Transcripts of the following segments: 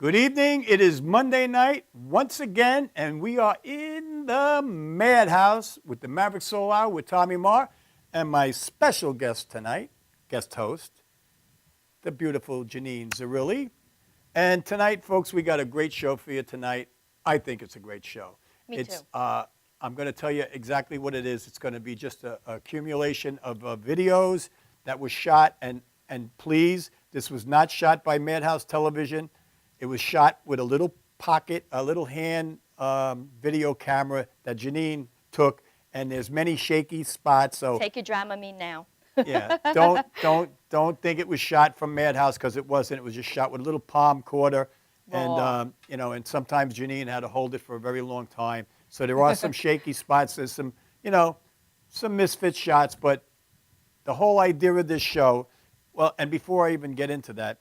Good evening. It is Monday night once again, and we are in the Madhouse with the Maverick Soul Hour with Tommy Marr and my special guest tonight, guest host, the beautiful Janine Zerilli. And tonight, folks, we got a great show for you tonight. I think it's a great show. Me too. I'm going to tell you exactly what it is. It's going to be just a accumulation of videos that was shot, and please, this was not shot by Madhouse Television. It was shot with a little pocket, a little hand video camera that Janine took, and there's many shaky spots. So take your Dramamine now. yeah, don't think it was shot from Madhouse, because it wasn't. It was just shot with a little palm quarter, and and sometimes Janine had to hold it for a very long time. So there are some shaky spots. There's some some misfit shots, but the whole idea of this show, well, and before I even get into that,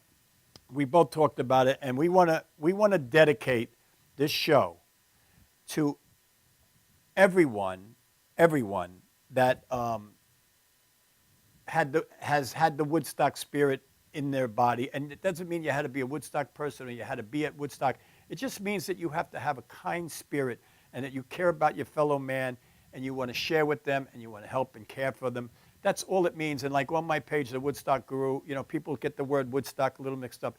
we both talked about it, and we want to dedicate this show to everyone that has had the Woodstock spirit in their body. And it doesn't mean you had to be a Woodstock person or you had to be at Woodstock. It just means that you have to have a kind spirit and that you care about your fellow man and you want to share with them and you want to help and care for them. That's all it means. And like on my page, the Woodstock Guru, people get the word Woodstock a little mixed up.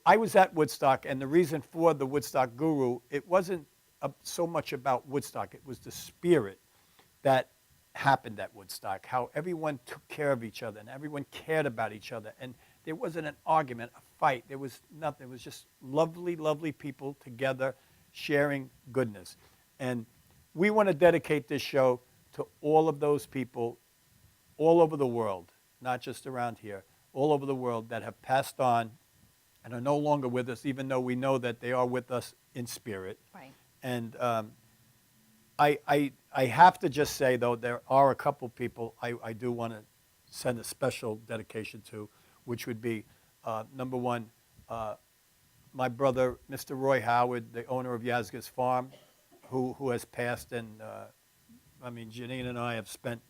I was at Woodstock, and the reason for the Woodstock Guru, it wasn't so much about Woodstock. It was the spirit that happened at Woodstock, how everyone took care of each other and everyone cared about each other. And there wasn't an argument, a fight. There was nothing. It was just lovely, lovely people together sharing goodness. And we want to dedicate this show to all of those people all over the world, not just around here, all over the world that have passed on and are no longer with us, even though we know that they are with us in spirit. Right. And I have to just say, though, there are a couple people I do want to send a special dedication to, which would be, number one, my brother, Mr. Roy Howard, the owner of Yazga's Farm, who has passed. And, Janine and I have spent,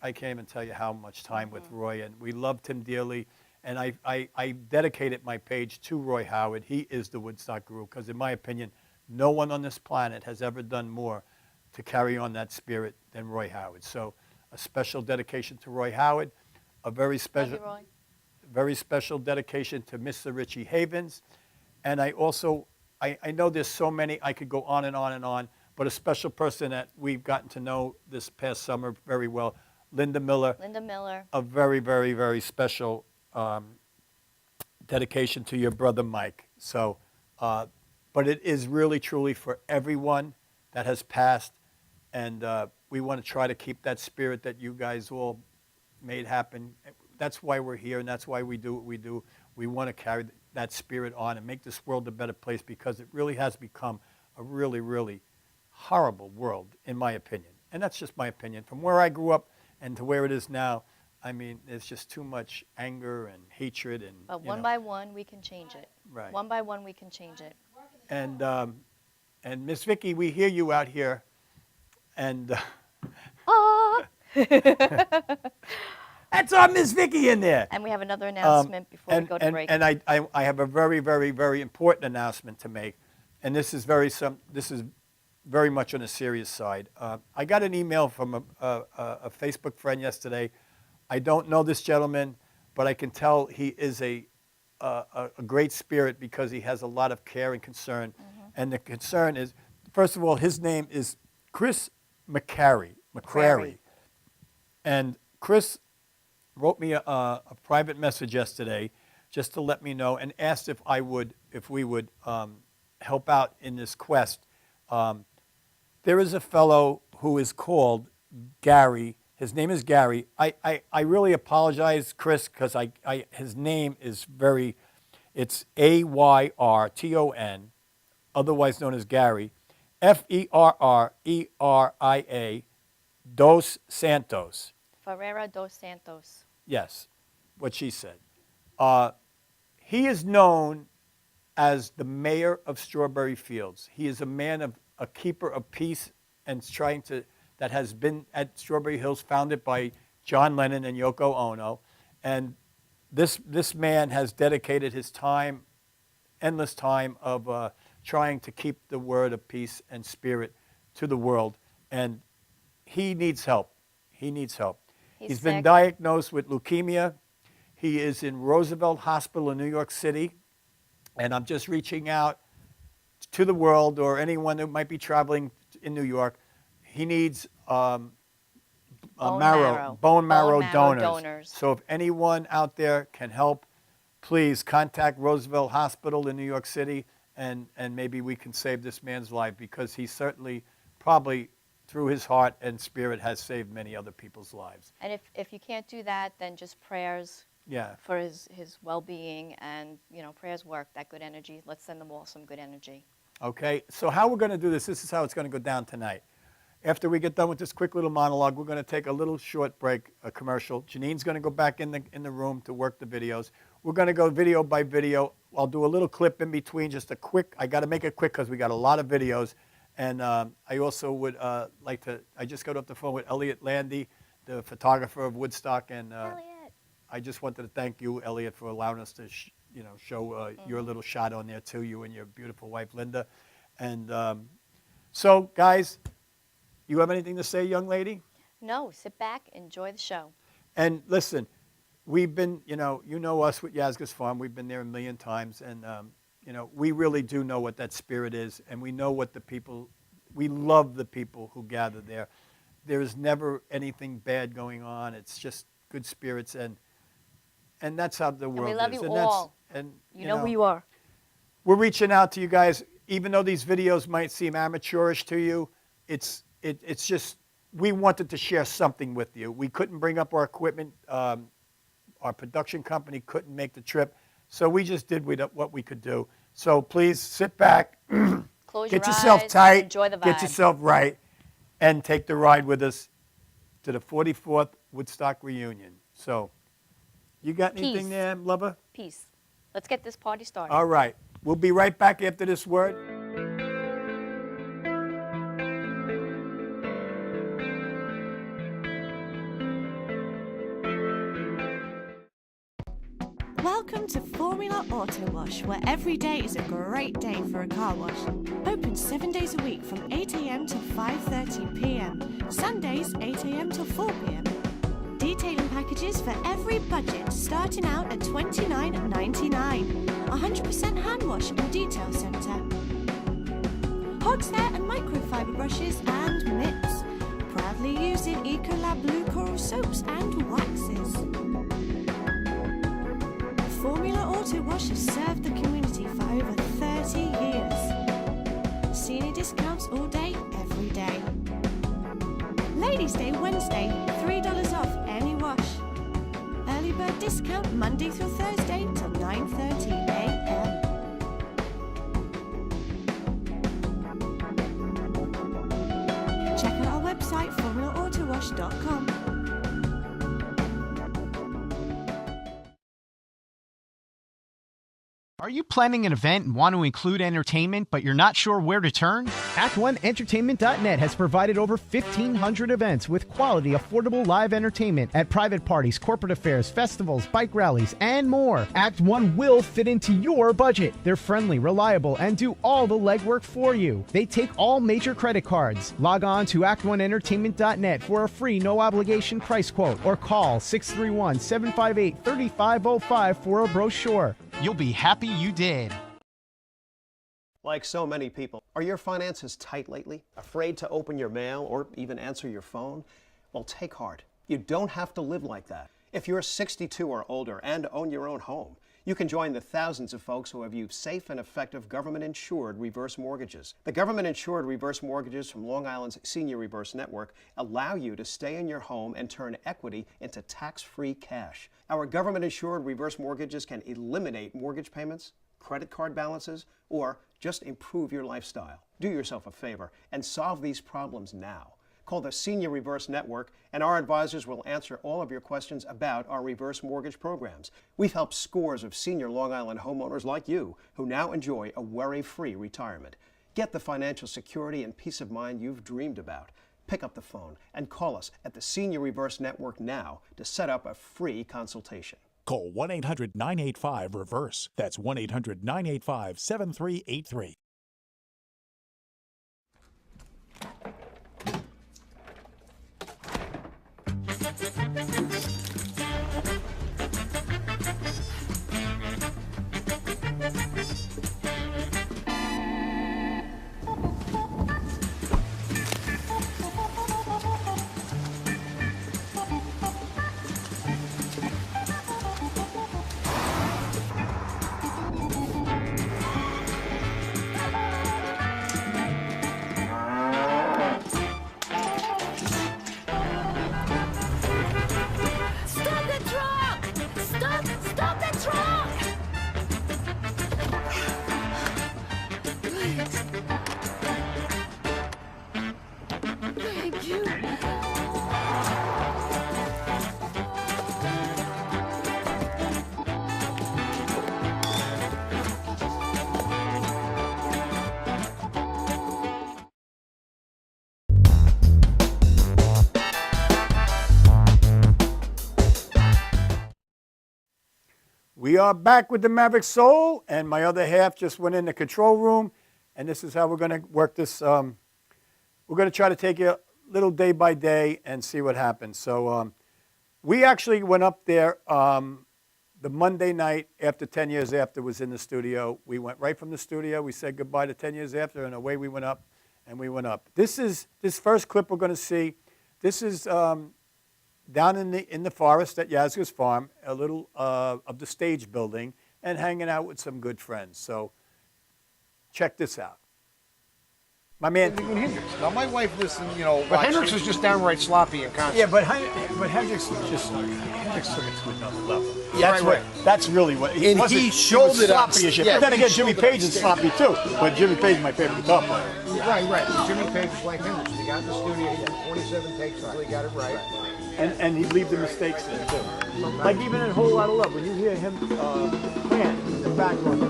I can't even tell you how much time with Roy, and we loved him dearly. And I dedicated my page to Roy Howard. He is the Woodstock Guru, because in my opinion, no one on this planet has ever done more to carry on that spirit than Roy Howard. So a special dedication to Roy Howard, a very special, very special dedication to Mr. Richie Havens. And I also, I know there's so many, I could go on and on and on, but a special person that we've gotten to know this past summer very well, Linda Miller. Linda Miller. A very, very, very special dedication to your brother Mike. So, but it is really, truly for everyone that has passed, and we want to try to keep that spirit that you guys all made happen. That's why we're here, and that's why we do what we do. We want to carry that spirit on and make this world a better place, because it really has become a really, really horrible world, in my opinion. And that's just my opinion. From where I grew up and to where it is now, there's just too much anger and hatred. But one by one, we can change it. Right. One by one, we can change it. And Miss Vicky, we hear you out here, and that's our Miss Vicky in there. And we have another announcement before we go to break. And I have a very, very, very important announcement to make, and this is very much on a serious side. I got an email from a Facebook friend yesterday. I don't know this gentleman, but I can tell he is a great spirit, because he has a lot of care and concern. And the concern is, first of all, his name is Chris McCrary. And Chris wrote me a private message yesterday just to let me know, and asked if we would help out in this quest. There is a fellow who is called Gary. His name is Gary. I really apologize, Chris, because his name is it's Ayarton, otherwise known as Gary, Ferreira dos Santos. Ferreira dos Santos. Yes, what she said. He is known as the mayor of Strawberry Fields. He is a keeper of peace, and that has been at Strawberry Hills, founded by John Lennon and Yoko Ono. And this man has dedicated his time endless time of trying to keep the word of peace and spirit to the world. And he needs help. He needs help. He's been sick. diagnosed with leukemia. He is in Roosevelt Hospital in New York City. And I'm just reaching out to the world or anyone who might be traveling in New York. He needs bone marrow donors. So if anyone out there can help, please contact Roosevelt Hospital in New York City, and maybe we can save this man's life, because he certainly, probably through his heart and spirit, has saved many other people's lives. And if you can't do that, then just prayers for his well-being, and prayers work, that good energy. Let's send them all some good energy. Okay, so how we're going to do this is how it's going to go down tonight. After we get done with this quick little monologue, we're going to take a little short break, a commercial. Janine's going to go back in the room to work the videos. We're going to go video by video. I'll do a little clip in between, just a quick. I got to make it quick because we got a lot of videos. And I also would like to, I just got off the phone with Elliot Landy, the photographer of Woodstock. And I just wanted to thank you, Elliot, for allowing us to show your little shot on there too, you and your beautiful wife, Linda. And so, guys, you have anything to say, young lady? No, sit back, enjoy the show. And listen, we've been, you know us with Yazga's Farm. We've been there a million times. And, we really do know what that spirit is. And we know what we love the people who gather there. There is never anything bad going on. It's just good spirits. And that's how the world is. And we love you all. And you know who you are. We're reaching out to you guys. Even though these videos might seem amateurish to you, it's just, we wanted to share something with you. We couldn't bring up our equipment. Our production company couldn't make the trip. So we just did what we could do. So please sit back, Get yourself tight, enjoy the vibe. Get yourself right, and take the ride with us to the 44th Woodstock reunion. So you got anything there, lover? Peace. Let's get this party started. All right. We'll be right back after this word. Welcome to Formula Auto Wash, where every day is a great day for a car wash. Open 7 days a week from 8 a.m. to 5:30 p.m. Sundays 8 a.m. till 4 p.m. Detailing packages for every budget, starting out at $29.99. 100% hand wash and detail centre. Horsehair and microfiber brushes and mitts. Proudly using Ecolab Blue Coral soaps and waxes. Formula Auto Wash has served the community for over 30 years. Senior discounts all day, every day. Ladies' Day Wednesday, $3 off any wash. Early bird discount Monday through Thursday till 9:30 a.m. Check out our website, formulaautowash.com. Are you planning an event and want to include entertainment, but you're not sure where to turn? Act1Entertainment.net has provided over 1,500 events with quality, affordable live entertainment at private parties, corporate affairs, festivals, bike rallies, and more. Act 1 will fit into your budget. They're friendly, reliable, and do all the legwork for you. They take all major credit cards. Log on to Act1Entertainment.net for a free, no-obligation price quote, or call 631-758-3505 for a brochure. You'll be happy you did. Like so many people, are your finances tight lately? Afraid to open your mail or even answer your phone? Well, take heart. You don't have to live like that. If you're 62 or older and own your own home, you can join the thousands of folks who have used safe and effective government-insured reverse mortgages. The government-insured reverse mortgages from Long Island's Senior Reverse Network allow you to stay in your home and turn equity into tax-free cash. Our government-insured reverse mortgages can eliminate mortgage payments, credit card balances, or just improve your lifestyle. Do yourself a favor and solve these problems now. Call the Senior Reverse Network, and our advisors will answer all of your questions about our reverse mortgage programs. We've helped scores of senior Long Island homeowners like you who now enjoy a worry-free retirement. Get the financial security and peace of mind you've dreamed about. Pick up the phone and call us at the Senior Reverse Network now to set up a free consultation. Call 1-800-985-REVERSE. That's 1-800-985-7383. Stop the truck! Stop the truck! Thank you. We are back with the Maverick Soul, and my other half just went in the control room, and this is how we're going to work this. We're going to try to take it a little day by day and see what happens. So we actually went up there the Monday night after 10 years after was in the studio. We went right from the studio. We said goodbye to 10 years after, and away we went up, and we went up. This first clip we're going to see. This is down in the forest at Yazga's farm, a little of the stage building, and hanging out with some good friends. So check this out. My man. Now my wife listened, but Hendrix was just downright sloppy in concert. Yeah, but Hendrix took it to another level. Right. That's really what. And he showed it up. Sloppy as shit. Yeah, but then he again, Jimmy showed it Page is sloppy too. But Jimmy Page is my favorite guitar player. Right. Jimmy Page was like Hendrix. He got in the studio, he did 27 takes until he got it right. And he'd leave the mistakes there too. Like even in A Whole Lot of Love, when you hear him chant in the background,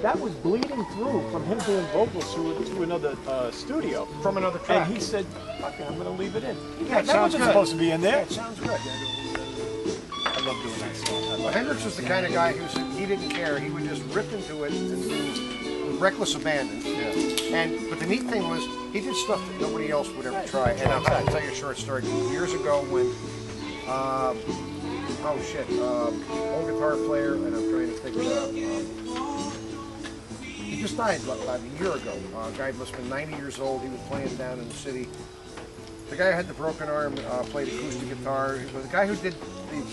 that was bleeding through from him doing vocals to another studio. From another track. And he said, fuck it, I'm going to leave it in. Yeah, that wasn't supposed to be in there. It sounds good. I love doing that song. Well, Hendrix was the kind of guy he didn't care. He would just rip into it and do with reckless abandon. Yeah. But the neat thing was, he did stuff that nobody else would ever try. And I'll tell you a short story. Years ago when, old guitar player, and I'm trying to think he just died about a year ago. A guy must have been 90 years old. He was playing down in the city. The guy who had the broken arm played acoustic guitar. He was the guy who did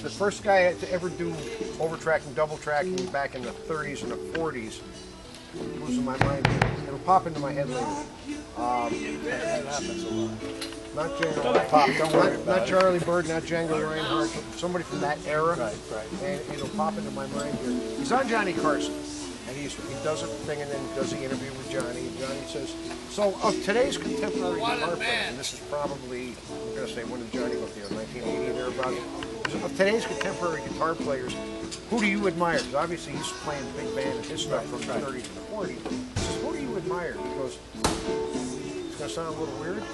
the first guy to ever do overtracking, double tracking back in the 30s and the 40s. Losing my mind. It'll pop into my head later. That happens a lot. Not Django, not Charlie Bird, not Django Reinhardt, somebody from that era. Right. And it'll pop into my mind here. He's on Johnny Carson, and he does a thing and then does the interview with Johnny. And Johnny says, so of today's contemporary guitar players, and this is probably, I'm going to say, when did Johnny go there, 1980 or thereabouts? Of today's contemporary guitar players, who do you admire? Because obviously he's playing big band and his stuff from the 30s and the 40s. He says, who do you admire? He goes, it's going to sound a little weird.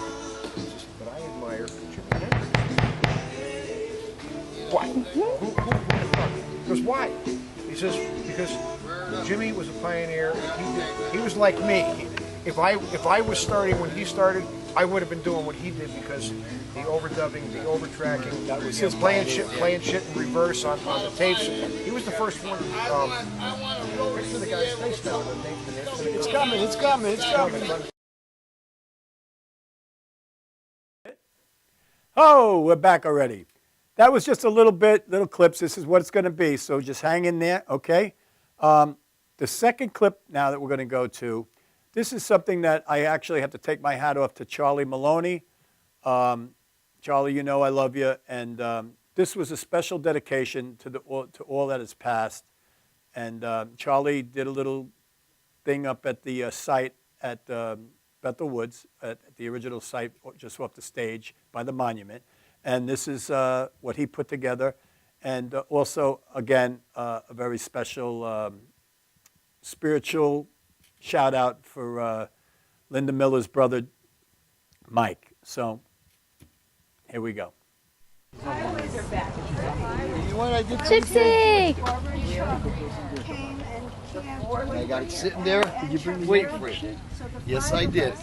He says, but I admire Jimi Hendrix. Why? He goes, why? He says, because Jimmy was a pioneer. He was like me. If I was starting when he started, I would have been doing what he did because the overdubbing, the overtracking, that was his playing shit in reverse on the tapes. He was the first one. Picture the guy's face down. It's coming. Oh, we're back already. That was just a little clips. This is what it's going to be, so just hang in there, okay? The second clip now that we're going to go to, this is something that I actually have to take my hat off to Charlie Maloney. Charlie, you know I love you, and this was a special dedication to all that has passed. And Charlie did a little thing up at the site at Bethel Woods, at the original site just off the stage by the monument. And this is what he put together. And also, again, a very special spiritual shout out for Linda Miller's brother, Mike. So here we go. Gypsy! I got it sitting there. Did you bring wait for it? Yes, I did.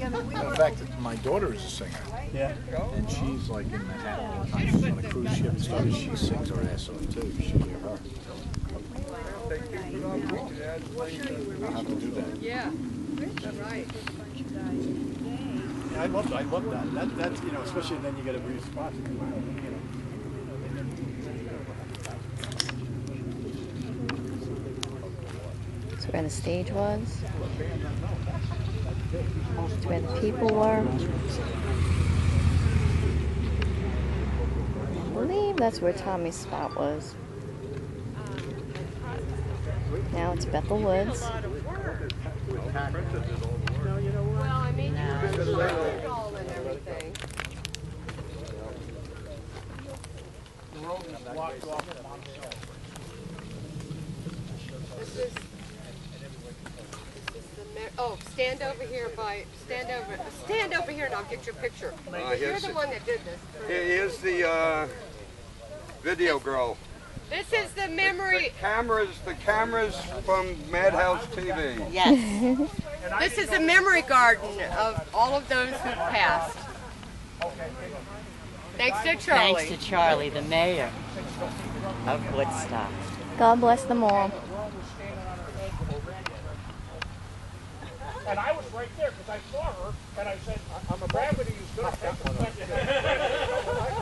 In fact, my daughter is a singer. Yeah. And she's like in Manhattan all the time. She's on a cruise ship and stuff. She sings her ass off too. You should hear her. I'll have to do that. Yeah, that's right. I love that. That's, you know, especially then you get a response. That's where the stage was. That's where the people were. I believe that's where Tommy's spot was. Now it's Bethel Woods. Well, I mean, you could have all and everything. This is oh, stand over here and I'll get your picture. You're the one that did this. Here's the video girl. This is the memory. The cameras from Madhouse TV. Yes. This is the memory garden of all of those who passed. Thanks to Charlie. Thanks to Charlie, the mayor of Woodstock. God bless them all. And I was right there because I saw her, and I said, I'm a gravity is going to take a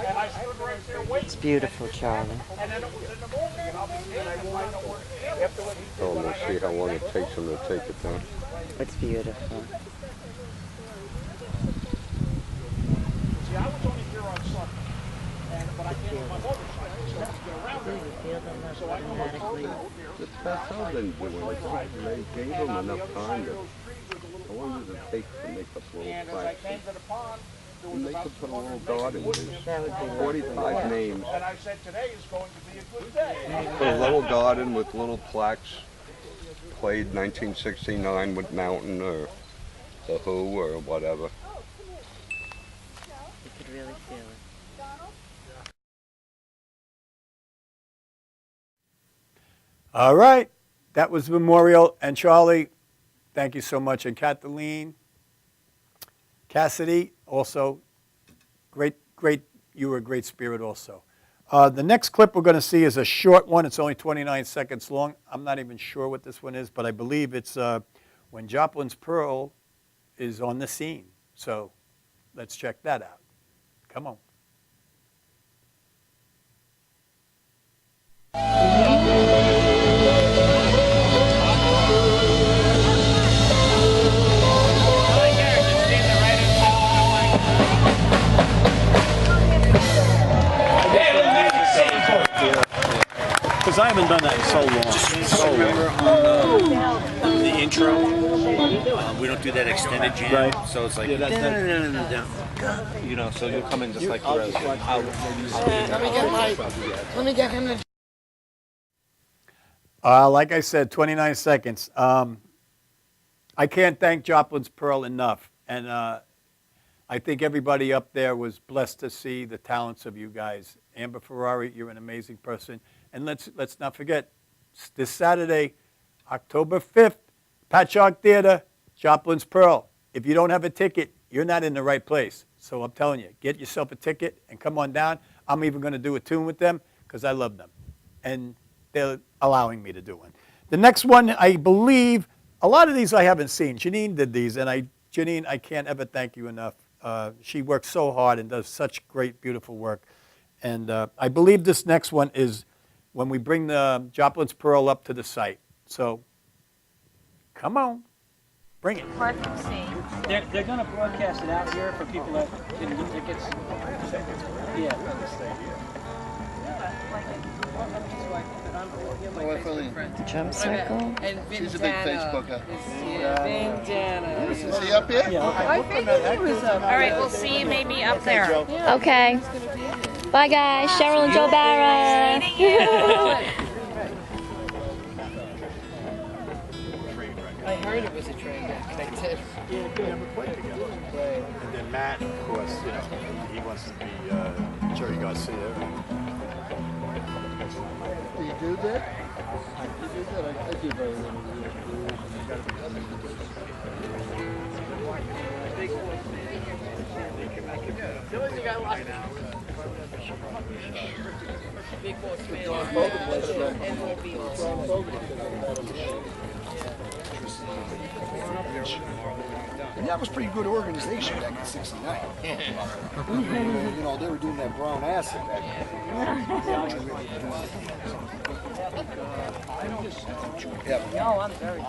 And I stood right there waiting. It's beautiful, Charlie. And then it was in the movie, and I wanted to work afterward. Oh, let's see how long it takes them to take it down. It's beautiful. See, I was only here on Sunday, but I came on my motorcycle, so I had to get around there. So I That's how they're doing it. They gave them enough time to. How long does it take to make up little plaques? And they could put a little garden. There's 45 names. And I said, today is going to be a good day. Put a little garden with little plaques. Played 1969 with Mountain or The Who or whatever. You could really feel it. All right. That was Memorial. And Charlie, thank you so much. And Kathleen, Cassidy, also, great, you were a great spirit also. The next clip we're going to see is a short one. It's only 29 seconds long. I'm not even sure what this one is, but I believe it's when Joplin's Pearl is on the scene. So let's check that out. Come on. Because I haven't done that in so long. Just remember on the intro, we don't do that extended jam, right. So it's like, you know, so you'll come in just like the rest. Let me get him the. Like I said, 29 seconds. I can't thank Joplin's Pearl enough. And I think everybody up there was blessed to see the talents of you guys. Amber Ferrari, you're an amazing person. And let's not forget, this Saturday, October 5th, Patchogue Theater, Joplin's Pearl. If you don't have a ticket, you're not in the right place. So I'm telling you, get yourself a ticket and come on down. I'm even going to do a tune with them because I love them. And they're allowing me to do one. The next one, I believe, a lot of these I haven't seen. Janine did these, and Janine, I can't ever thank you enough. She works so hard and does such great, beautiful work. And I believe this next one is when we bring the Joplin's Pearl up to the site. So, come on, bring it. Perfect scene. They're going to broadcast it out here for people that didn't get tickets. Yeah. Drum circle. And she's a big Facebooker. Vindana. Is he up here? I figured he was up. All right, we'll see you maybe up there. Okay. Bye, guys. Cheryl and Joe Barra. heard it was a train wreck. I did. Yeah, we never played together. Right. And then Matt, of course, you know, he wants to be Jerry Garcia. Do you do that? You do that? I do very little. Big boss man. And that was pretty good organization back in '69. You know, they were doing that brown acid back then. No, I'm very.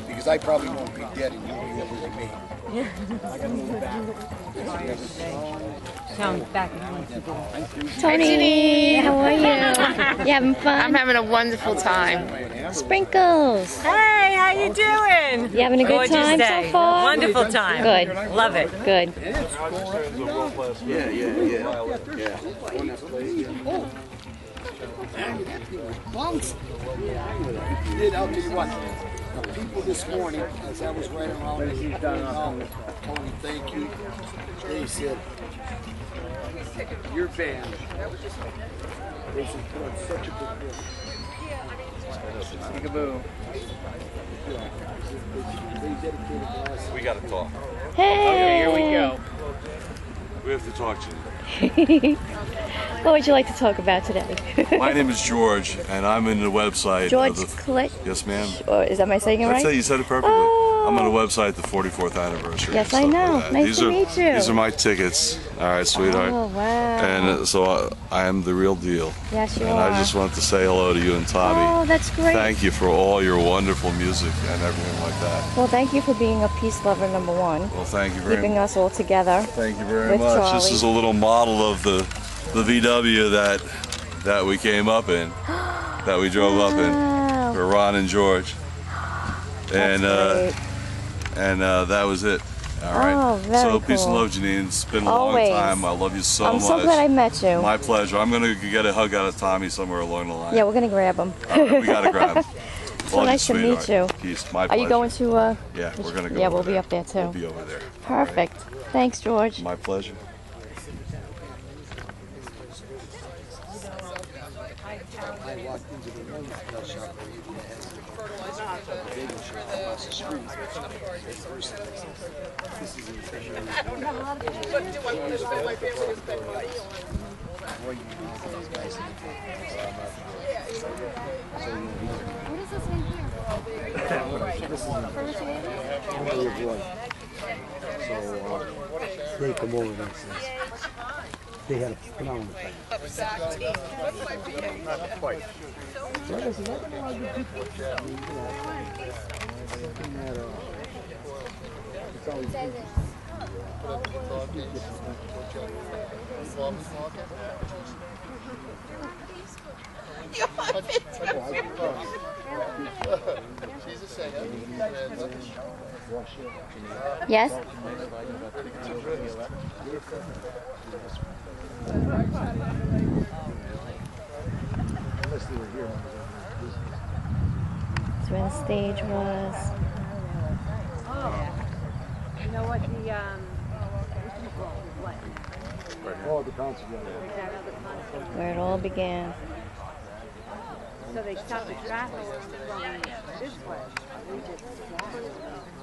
Because I probably won't be dead and you'll be older than me. Sound back in Tony, how are you? You having fun? I'm having a wonderful time. Sprinkles. Hey, how you doing? You having a good Gorgeous time day. so far? Wonderful time. Good. Love it. Good. Yeah. Bounce. Did, I'll tell you what. The people this morning, as I was riding around, Tony, thank you. They said, your band. They said, put on such a good deal. Peekaboo. We got to talk. Hey. Okay, here we go. We have to talk to you. What would you like to talk about today? My name is George, and I'm in the website. George Clay. Yes, ma'am. Is that my saying it right? That's it. You said it perfectly. I'm on the website, the 44th anniversary. Yes, and I stuff know. like that. Nice to meet you. These are my tickets. All right, sweetheart. Oh, wow. And so I am the real deal. Yes, you and are. I just want to say hello to you and Tommy. Oh, that's great. Thank you for all your wonderful music and everything like that. Well, thank you for being a peace lover, number one. Well, thank you very much. Keeping us all together. Thank you very with much. Charlie. This is a little model of the VW that we came up in, that we drove up in, for Ron and George. And that was it. All right. Oh, very so peace and cool. love, Janine. It's been a Always. long time. I love you so much. I'm so glad I met you. My pleasure. I'm gonna get a hug out of Tommy somewhere along the line. Yeah, we're gonna grab him. All right, we gotta grab him. So Love nice to meet sweetheart. you. Peace. My Are pleasure. you going to? Yeah, we're gonna go. Yeah, over we'll be there. up there too. We'll be over there. Perfect. Thanks, George. My pleasure. I walked into the one shop where you had a bagel shop across the street. This is they come over and says they had a phenomenal thing. Not quite. Yes? That's where the stage was. You know what the Oh, the concert. Where it all began. So they stopped the traffic from this way. We just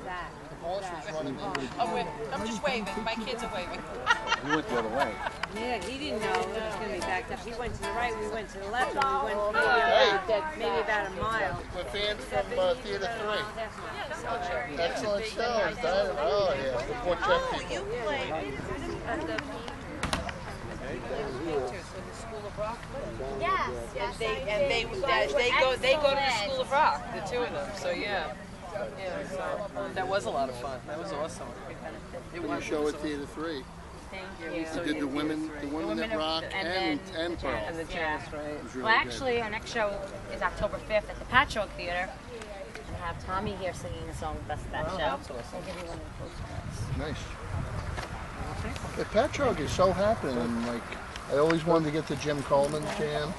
that. I'm just waving. My kids are waving. You went the other way. Yeah, he didn't know it was going to be backed up. He went to the right, we went to the left, and we went maybe about a mile. We're fans from Theater 3. Excellent shows, Diane. Oh, yeah. The poor Czech people. You played at the Yes, yes. They go to the School of Rock, the two of them. So yeah. Yeah, so that was a lot of fun. That was awesome. It was. You show at Theater 3. Thank You did the women that rock and Pearl. And the jazz, right? Really Well, actually, our next show is October 5th at the Patchwork Theater. We'll have Tommy here singing a song with us at that show. That's awesome. We'll give you one of the postcards. Nice. The Patchwork is so happening, and like I always wanted to get to Jim Coleman's jam.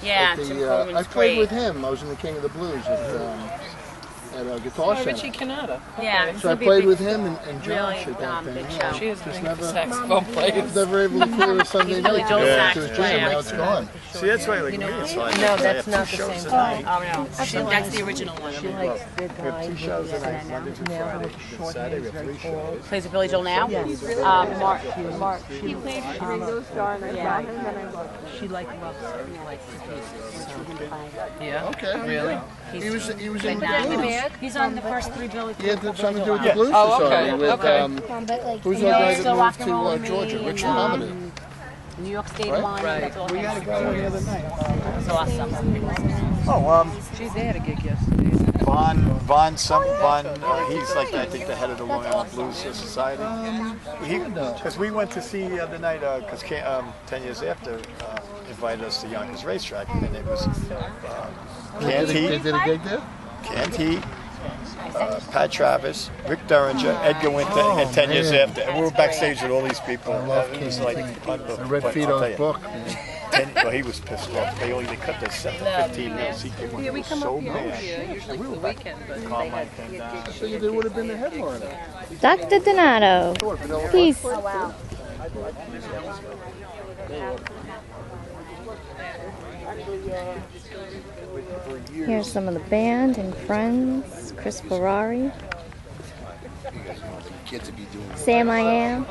Yeah, Jim Coleman's I played great. with him. I was in the King of the Blues at at a guitar center. Richie Canada. Yeah. So I played with him and Josh really, at that thing. big Yeah, show. She is a just big never, saxophone player. I was never able to play with Sunday Really night. Joe To sax a jam. player. Now it's gone. See, that's why, like, me, it's like, No, I that's have not two the shows same a night. Oh no, that's the original one. She likes the guy. We have 2 shows a night, Monday through Friday. Saturday we have 3 shows. Plays with Billy Joel now. Yes. Mark. He played for Ringo Starr and I saw him and I loved him. She loves his pieces. Yeah. Okay. Really? He was in the The blues. band? He's on the first 3 Billy. He had something to do with the Blues Oh, Society okay, with okay. who's You that know, guy Still that Rock moved and Roll to with Georgia? Me Rich and, Muhammad. New York State Right? Line. Right. That's all We had a guy the other night. That's awesome. Oh, Geez, they had a gig yesterday. Von, he's like, I think, the head of the Long Island Blues Society. Because we went to see the other night, because 10 years after, invited us to Yonkers Racetrack, and it was Canned They Heat, did a gig there? Canned Heat, Pat Travis, Rick Derringer, Edgar Winter, and 10 years man. after. And we were backstage with all these people. I love It was Canned like Heat. unbelievable. I read But I'll tell Fido's you, book. Man. Well, he was pissed off. They cut their set to 15 minutes. He came Yeah, on, we was come so up here mad. usually for the weekend, but they had I figured they would have been the headliner. Dr. Donato. Peace. Oh wow. Here's some of the band and friends. Chris Ferrari. Sam I Am.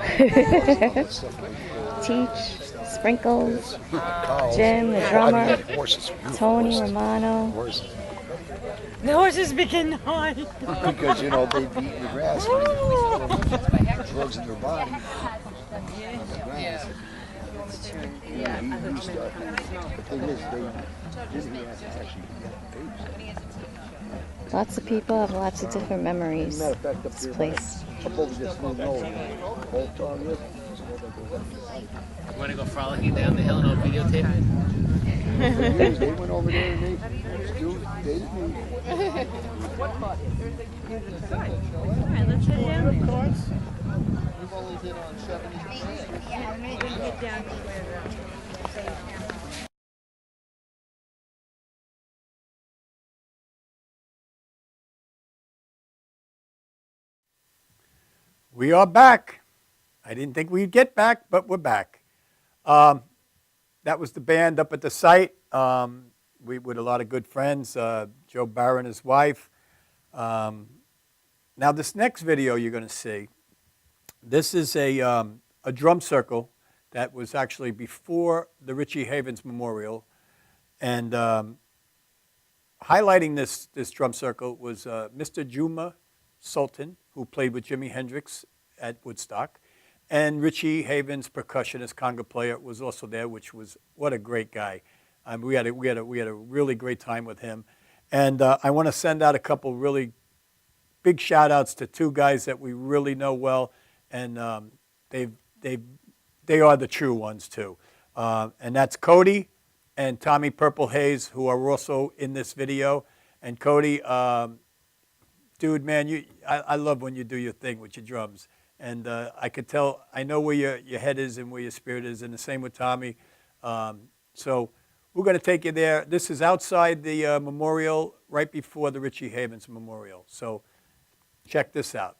Teach. Sprinkles. Jim, the drummer. Tony Romano. The horses begin high. Because, you know, they beat the grass. Drugs in their body. yeah. The thing is, they didn't have to actually get paid. Lots of people have lots of different memories. Matter of fact, up This here, place. up over this little knoll, Old Town River. You want to go frolicking down the hill and I'll videotape it? They went over there and they didn't move. What part? Alright, let's head down there. We've only hit on 70%. Yeah, maybe get down to where We are back. I didn't think we'd get back, but we're back. That was the band up at the site. We with a lot of good friends, Joe Barr and his wife. Now this next video you're going to see, this is a drum circle that was actually before the Richie Havens Memorial. And highlighting this drum circle was Mr. Juma Sultan, who played with Jimi Hendrix at Woodstock. And Richie Havens, percussionist, conga player, was also there, which was, what a great guy. We had a really great time with him. And I want to send out a couple really big shout outs to 2 guys that we really know well. And they are the true ones too. And that's Cody and Tommy Purple Hayes, who are also in this video. And Cody, dude, man, I love when you do your thing with your drums. And I could tell, I know where your head is and where your spirit is, and the same with Tommy. So we're going to take you there. This is outside the memorial, right before the Richie Havens Memorial. So check this out.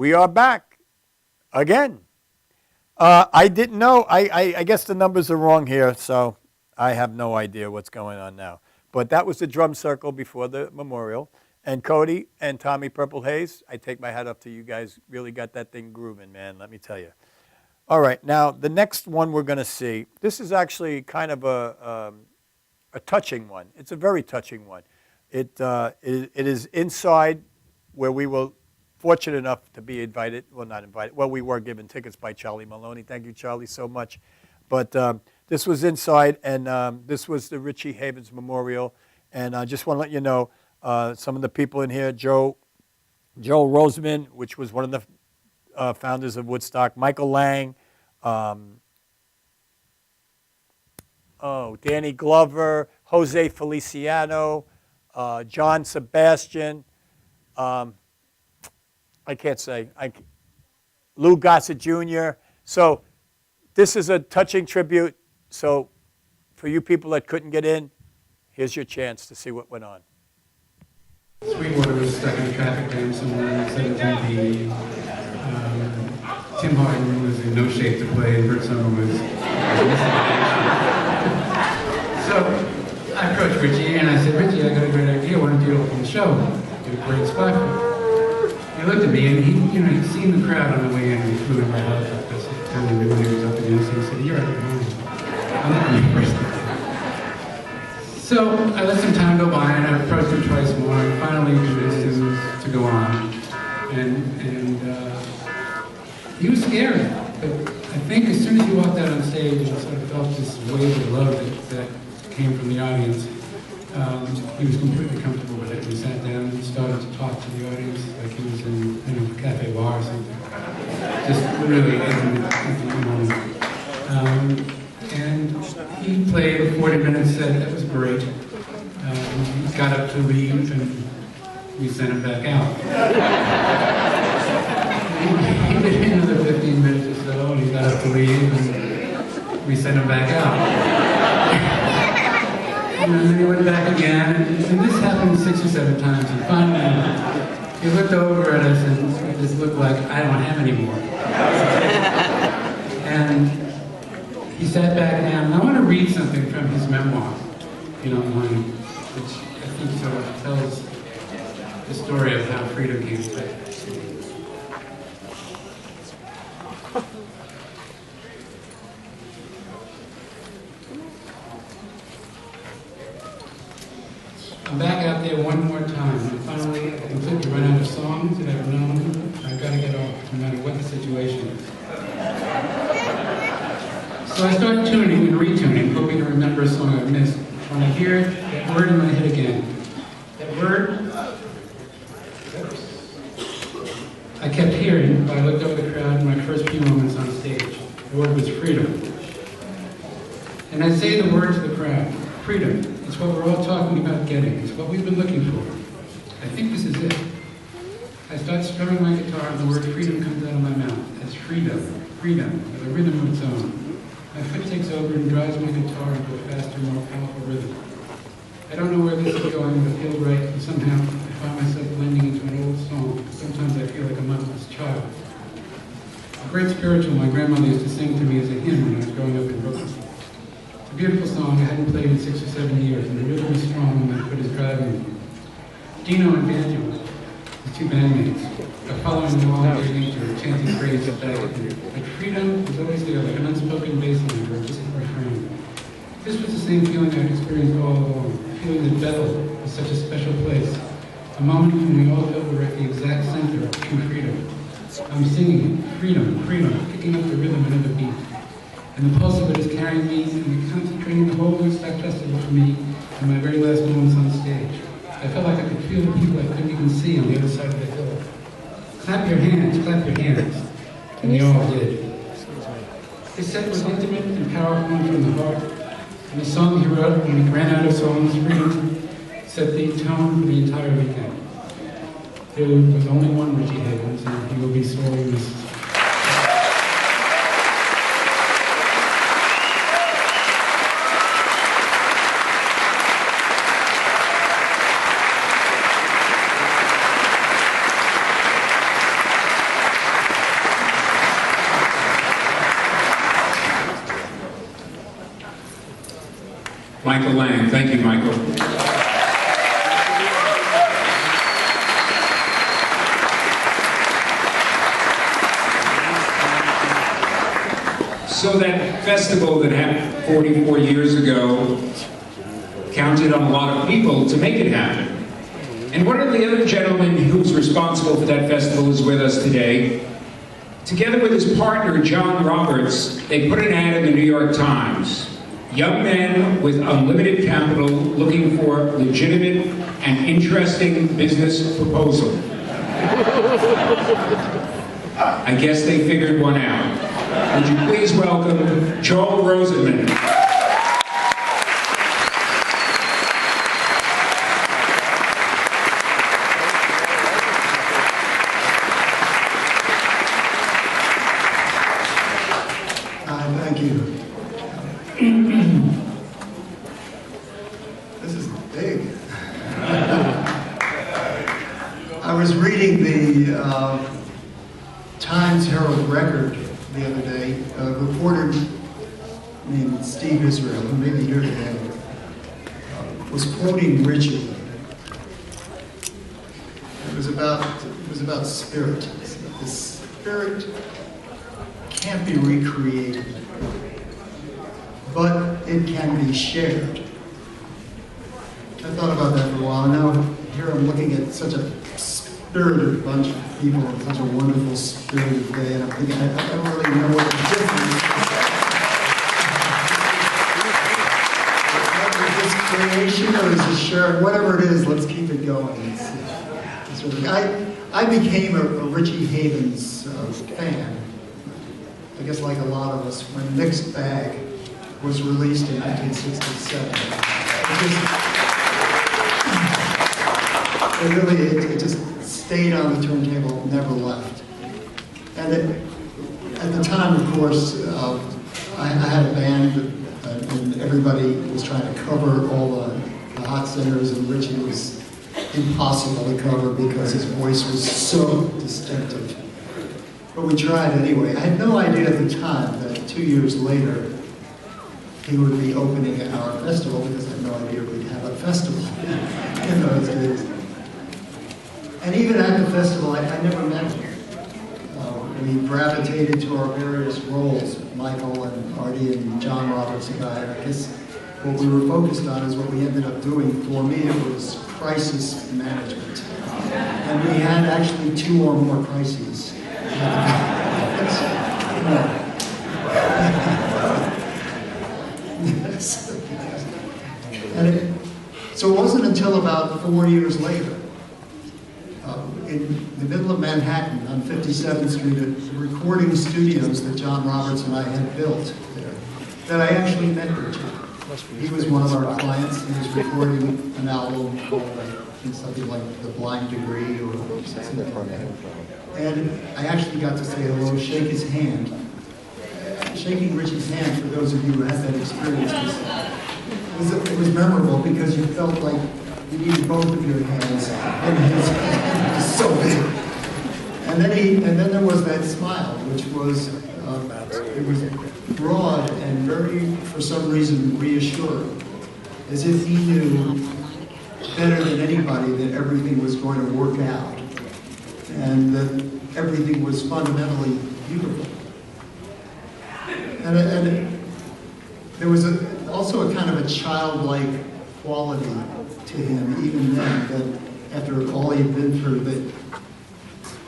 we are back again. I didn't know. I guess the numbers are wrong here, so I have no idea what's going on now. But that was the drum circle before the memorial. And Cody and Tommy Purple Haze, I take my hat off to you guys. Really got that thing grooving, man, let me tell you. All right, now the next one we're going to see, this is actually kind of a touching one. It's a very touching one. It is inside where we were fortunate enough to be invited. Well, not invited. Well, we were given tickets by Charlie Maloney. Thank you, Charlie, so much. But this was inside, and this was the Richie Havens Memorial. And I just want to let you know, some of the people in here, Joe Roseman, which was one of the founders of Woodstock, Michael Lang, Danny Glover, Jose Feliciano, John Sebastian, I can't say, Lou Gossett Jr. So this is a touching tribute. So for you people that couldn't get in, here's your chance to see what went on. Sweetwater was stuck in a traffic jam somewhere in 17B. Tim Hawton was in no shape to play, and Bert Summer was. So I approached Richie and I said, Richie, I got a great idea. Why don't you open the show? Do a great spot for you. He looked at me and he'd seen the crowd on the way in and he flew in my helicopter. So he turned to me when he was up against it and said, you're right, I'm not the first. So I let some time go by and I approached him twice more and finally convinced him to go on. And he was scared, but I think as soon as he walked out on stage and sort of felt this wave of love that came from the audience, he was completely comfortable with it. He sat down and started to talk to the audience like he was in a cafe bar or something. Just really intimate moment. And he played a 40-minute set. That was great. He got up to leave and we sent him back out. He did another 15 minutes or so and he got up to leave and we sent him back out. And then he went back again, and this happened 6 or 7 times, and finally he looked over at us and it just looked like, I don't have any more. And he sat back down, and I want to read something from his memoir, if you don't mind, which I think sort of tells the story of how freedom came to be. I'm back out there one more time, and finally I completely run out of songs that I've known. I've got to get off, no matter what the situation is. So I start tuning and retuning, hoping to remember a song I've missed. When I hear that word in my head again, that word, I kept hearing, but I looked up at the crowd in my first few moments on stage. The word was freedom. And I say the word to the crowd, freedom. It's what we're all talking about getting. It's what we've been looking for. I think this is it. I start strumming my guitar and the word freedom comes out of my mouth. It's freedom, freedom, with a rhythm of its own. My foot takes over and drives my guitar into a faster, more powerful rhythm. I don't know where this is going, but it feels right, and somehow I find myself blending into an old song. Sometimes I feel like a motherless child. A great spiritual my grandmother used to sing to me as a hymn when I was growing up in Brooklyn. It's a beautiful song I hadn't played in 6 or 7 years, and the rhythm is strong and my foot is driving me. Dino and Banjo, the 2 bandmates, are following along their nature, chanting praise back at me. But freedom is always there, like an unspoken bass line or a distant refrain. This was the same feeling I'd experienced all along, the feeling that Bethel was such a special place, a moment when we all felt we're at the exact center of true freedom. I'm singing freedom, freedom, picking up the rhythm and the beat. And the pulse of it is carrying me and concentrating the whole Woodstock Festival for me in my very last moments on stage. I felt like I could feel the people I couldn't even see on the other side of the hill. Clap your hands, clap your hands. And they all did. His set was intimate and powerful and from the heart. And the song he wrote when he ran out of songs, freedom, set the tone for the entire weekend. There was only one Richie Havens, and he will be sorely missed. Michael Lang. Thank you, Michael. So that festival that happened 44 years ago counted on a lot of people to make it happen. And one of the other gentlemen who's responsible for that festival is with us today. Together with his partner, John Roberts, they put an ad in the New York Times. Young men with unlimited capital looking for legitimate and interesting business proposal. I guess they figured one out. Would you please welcome Joel Rosenman. Thank you. This is big. I was reading the Times Herald Record the other day. A reporter named Steve Israel, who may be here today, was quoting Richie. It was about spirit. The spirit can't be recreated, but it can be shared. I thought about that for a while, and now here I'm looking at such a spirited bunch of people on such a wonderful spirited day, and I'm thinking, I don't really know what the difference is. Is this creation or is this shared? Whatever it is, let's keep it going. It's really, I became a Richie Havens fan. I guess like a lot of us, when Mixed Bag was released in 1967. It just stayed on the turntable, never left. And at the time, of course, I had a band, and everybody was trying to cover all the hot singers, and Richie was impossible to cover because his voice was so distinctive. But we tried anyway. I had no idea at the time that 2 years later he would be opening our festival, because I had no idea we'd have a festival in those days. And even at the festival, I never met him. We gravitated to our various roles, Michael and Artie and John Roberts and I guess what we were focused on is what we ended up doing. For me, it was crisis management. And we had actually 2 or more crises. Yes. And so it wasn't until about 4 years later, in the middle of Manhattan on 57th Street, at the recording studios that John Roberts and I had built there, that I actually met Richard. He was one of our clients. He was recording an album called something like The Blind Degree or something like that. And I actually got to say hello, shake his hand. Shaking Richie's hand, for those of you who had that experience, it was memorable because you felt like you needed both of your hands, and his hand was so big. And then there was that smile, which was it was broad and very, for some reason, reassuring, as if he knew better than anybody that everything was going to work out, and that everything was fundamentally beautiful. And there was also a kind of a childlike quality to him, even then, that after all he had been through, that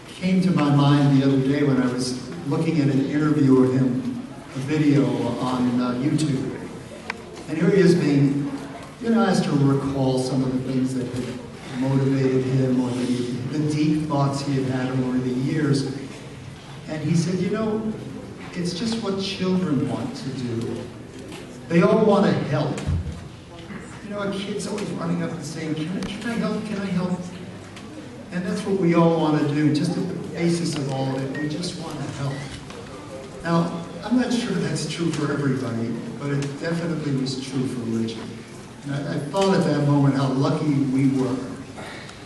came to my mind the other day when I was looking at an interview of him, a video on YouTube. And here he is being, asked to recall some of the things that had motivated him, or the deep thoughts he had had over the years. And he said, it's just what children want to do. They all want to help. A kid's always running up and saying, can I help, can I help? And that's what we all want to do, just at the basis of all of it, we just want to help. Now, I'm not sure that's true for everybody, but it definitely was true for Richie. And I thought at that moment how lucky we were,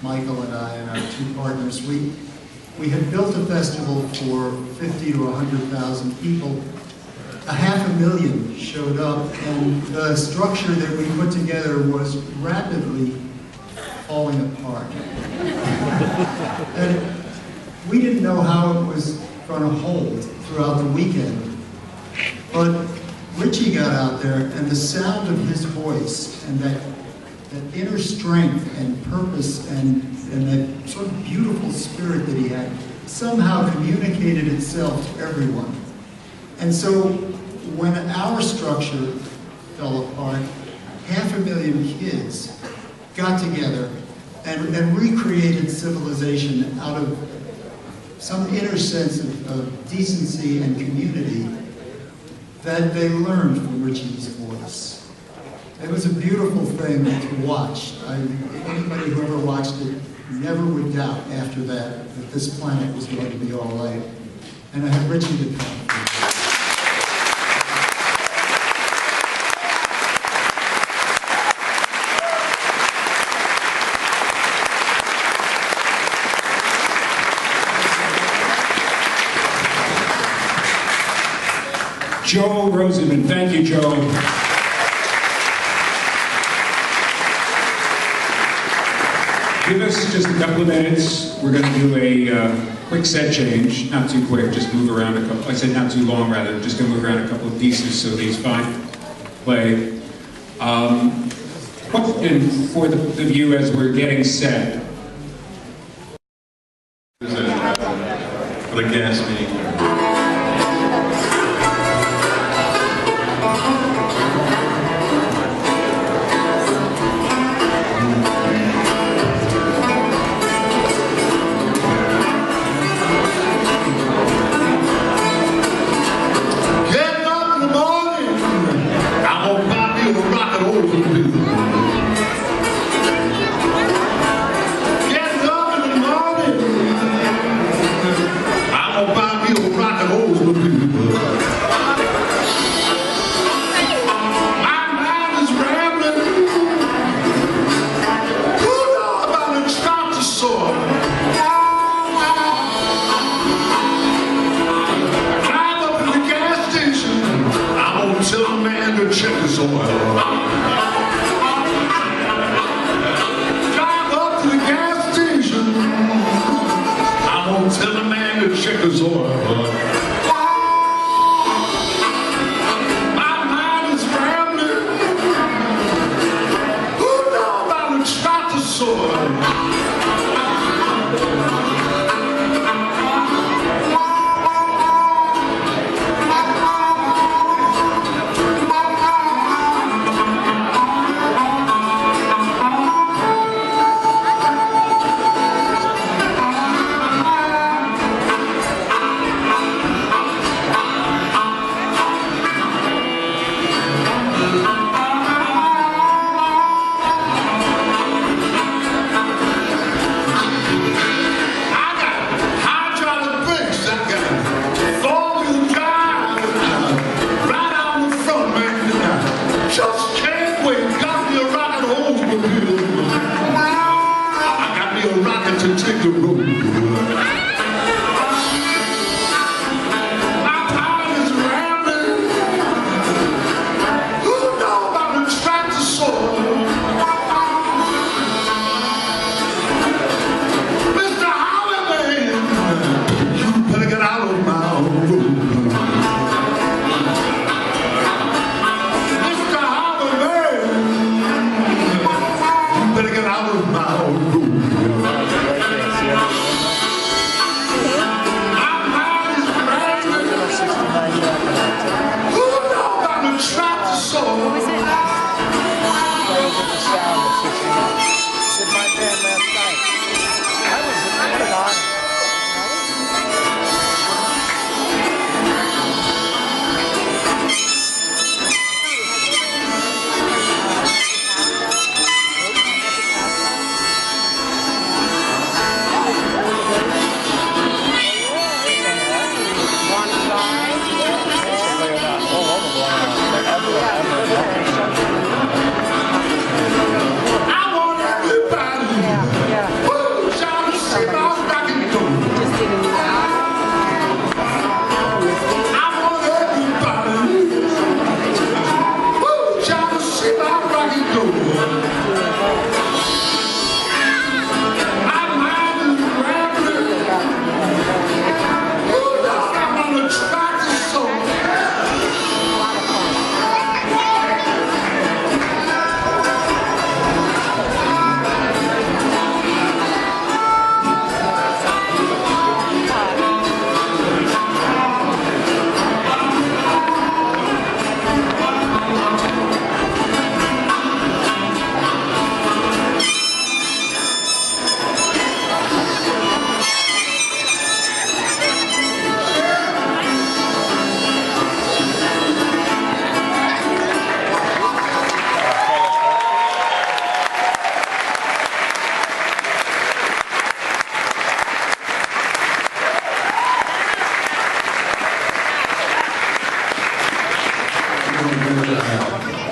Michael and I and our 2 partners. We had built a festival for 50 to 100,000 people, 500,000 showed up, and the structure that we put together was rapidly falling apart. And we didn't know how it was going to hold throughout the weekend. But Richie got out there, and the sound of his voice and that inner strength and purpose and that sort of beautiful spirit that he had somehow communicated itself to everyone. And so when our structure fell apart, 500,000 kids got together and recreated civilization out of some inner sense of decency and community that they learned from Richie's voice. It was a beautiful thing to watch. Anybody who ever watched it never would doubt after that this planet was going to be all right. And I have Richie to thank. Joe Rosenman. Thank you, Joe. Give us just a couple of minutes. We're going to do a quick set change. Not too quick, just move around a couple. I said not too long, rather. Just going to move around a couple of pieces so these fine play. Question for the view as we're getting set. For the gas meeting.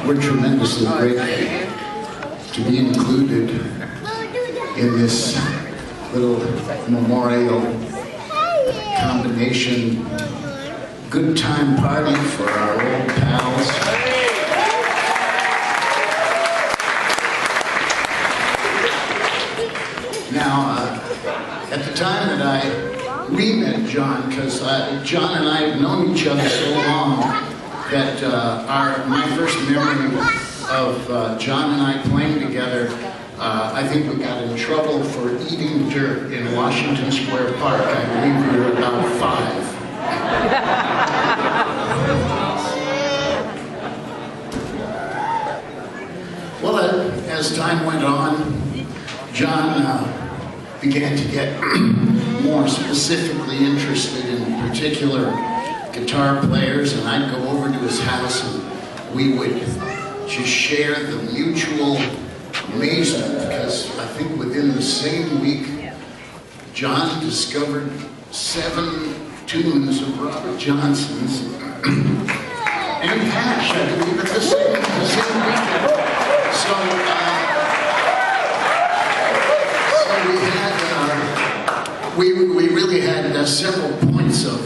We're tremendously grateful to be included in this little memorial combination good time party for our old pals. Now, at the time that we met John, because John and I have known each other so long that my first memory of John and I playing together, I think we got in trouble for eating dirt in Washington Square Park. I believe we were about 5. Well, as time went on, John began to get more specifically interested in particular guitar players, and I'd go over to his house and we would just share the mutual amazement, because I think within the same week, John discovered 7 tunes of Robert Johnson's and Cash, I believe, at the same weekend. So we really had several points of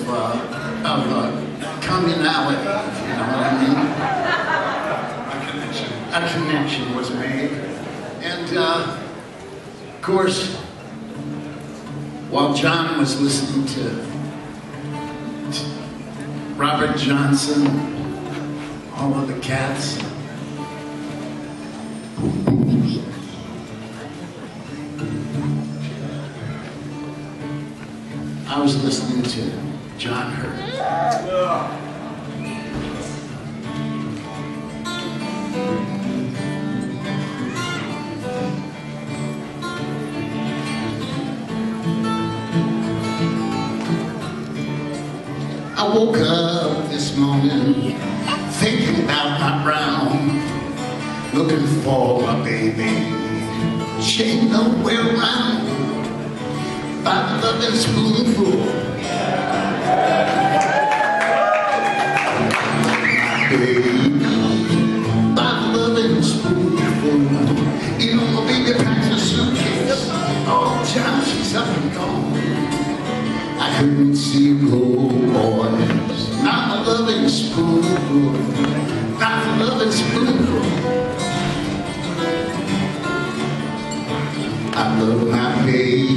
communality, if you know what I mean. A connection was made. And of course, while John was listening to Robert Johnson, all of the cats, I was listening to John Hurt. I woke up this morning thinking about my brown, looking for my baby. She ain't nowhere around. By the loving spoonful, baby. By the loving spoonful, you know my baby packs a suitcase. Oh, John, she's up and gone. I couldn't see her go, boys. Not the loving spoonful, not the loving spoonful. I love my baby.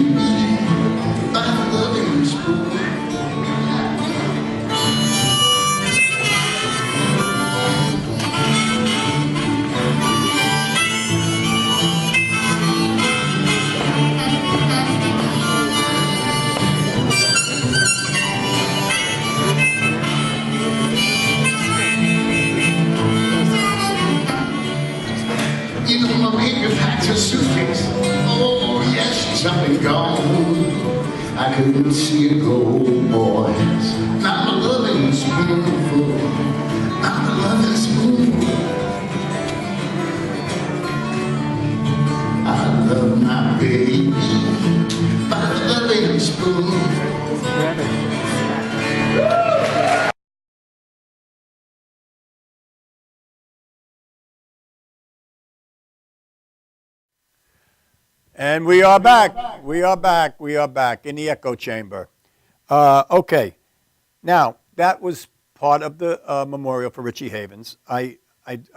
You know my baby packs a suitcase. Oh yes, she's up and gone. I couldn't see her go, boys. Not my loving spoonful, not my loving spoonful. I love my baby by the loving spoonful. And we are back. We are back. We are back in the echo chamber. Okay. Now, that was part of the memorial for Richie Havens. I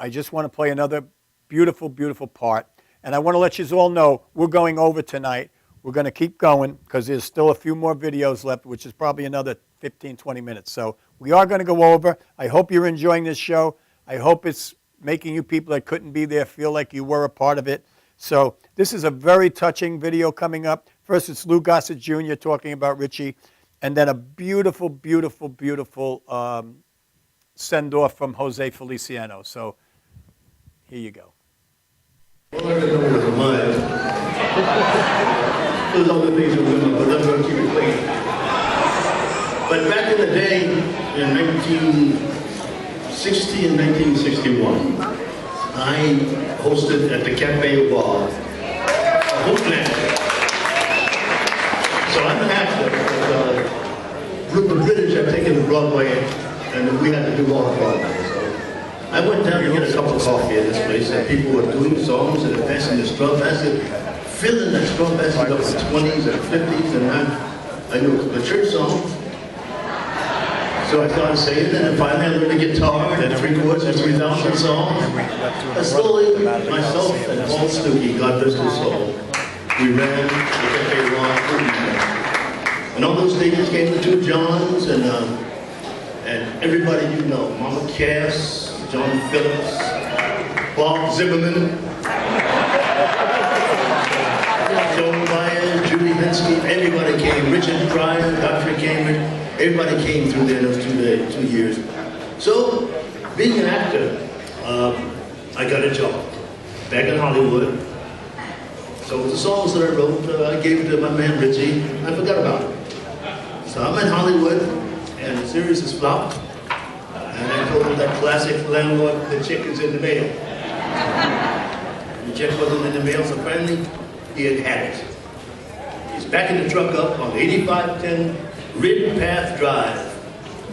just want to play another beautiful, beautiful part. And I want to let you all know we're going over tonight. We're going to keep going because there's still a few more videos left, which is probably another 15, 20 minutes. So we are going to go over. I hope you're enjoying this show. I hope it's making you people that couldn't be there feel like you were a part of it. So this is a very touching video coming up. First, it's Lou Gossett Jr. talking about Richie, and then a beautiful, beautiful, beautiful send-off from Jose Feliciano. So here you go. All I know was mud. Those other things are women, but I'm going to keep it clean. But back in the day, in 1960 and 1961, I hosted at the Cafe Bar, a hoop band. So I'm an actor. The British have taken Broadway, and we had to do all the Broadway. So I went down to get a cup of coffee at this place, and people were doing songs and passing the straw basket, filling that straw basket up with 20s and 50s, and I knew the church song. So I started singing, and then finally I learned the guitar, and 3 chords and 3,000 songs. And slowly, myself and Paul Stuckey, God rest his soul, we ran the Cafe Rock. And on those stages came the 2 Johns, and everybody you know, Mama Cass, John Phillips, Bob Zimmerman, Joan Myers, Judy Hensky, everybody came, Richard Pryor, Dr. Cambridge, everybody came through there in those 2 years. So, being an actor, I got a job back in Hollywood. So the songs that I wrote, I gave it to my man Richie, I forgot about it. So I'm in Hollywood, and the series is flopped. And I told him that classic landlord, the check is in the mail. The check wasn't in the mail, so finally he had it. He's backing the truck up on 8510 Ridge Path Drive.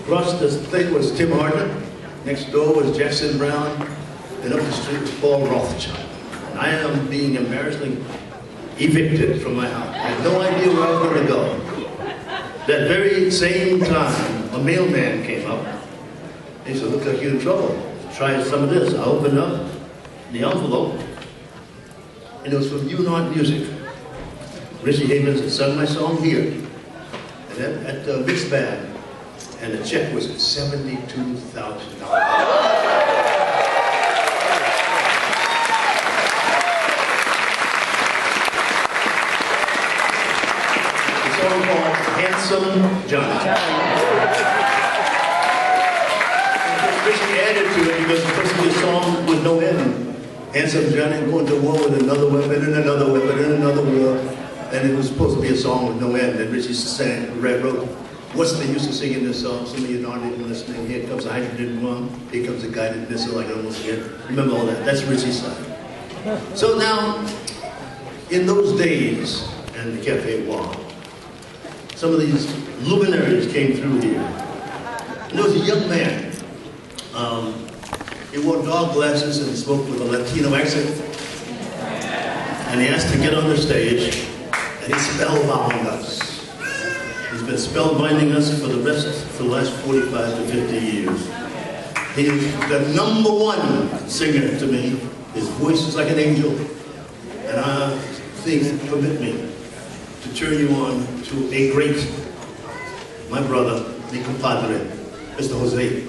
Across the thing was Tim Hardin. Next door was Jackson Brown. And up the street was Paul Rothschild. And I am being embarrassingly evicted from my house. I had no idea where I was going to go. That very same time, a mailman came up. He said, "Looks like you're in trouble. Try some of this." I opened up the envelope, and it was from U-Not Music. Richie Havens had sung my song here, and at the mix band, and the check was $72,000. Called Handsome Johnny. Richie added to it because it's supposed to be a song with no end. Handsome Johnny going to war with another weapon and another weapon and another war. And it was supposed to be a song with no end. And Richie sang, wrote, "What's the use of singing this song? Some of you aren't even listening. Here comes a hydrogen bomb. Here comes a guided missile I can almost get." Remember all that. That's Richie's side. So now, in those days, and the Cafe Wall, some of these luminaries came through here. And there was a young man. He wore dog glasses and spoke with a Latino accent. And he asked to get on the stage, and he spellbound us. He's been spellbinding us for the last 45 to 50 years. He is the #1 singer to me. His voice is like an angel. And I think, permit me to turn you on to a great, my brother, mi compadre, Mr. Jose.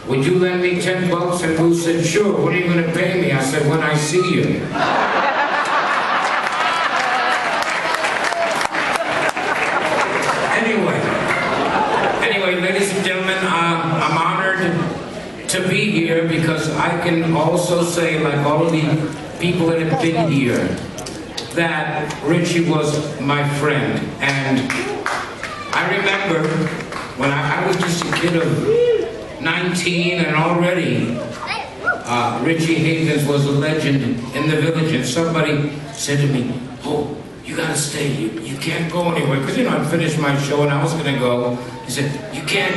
Would you lend me $10? And Lou said, sure. What are you going to pay me? I said, when I see you. Anyway, ladies and gentlemen, I'm honored to be here because I can also say, like all of the people that have been here, that Richie was my friend. And I remember when I was just a kid of 19, and already Richie Havens was a legend in the village, and somebody said to me, oh, you gotta stay, you can't go anywhere, because I finished my show and I was gonna go. He said, you can't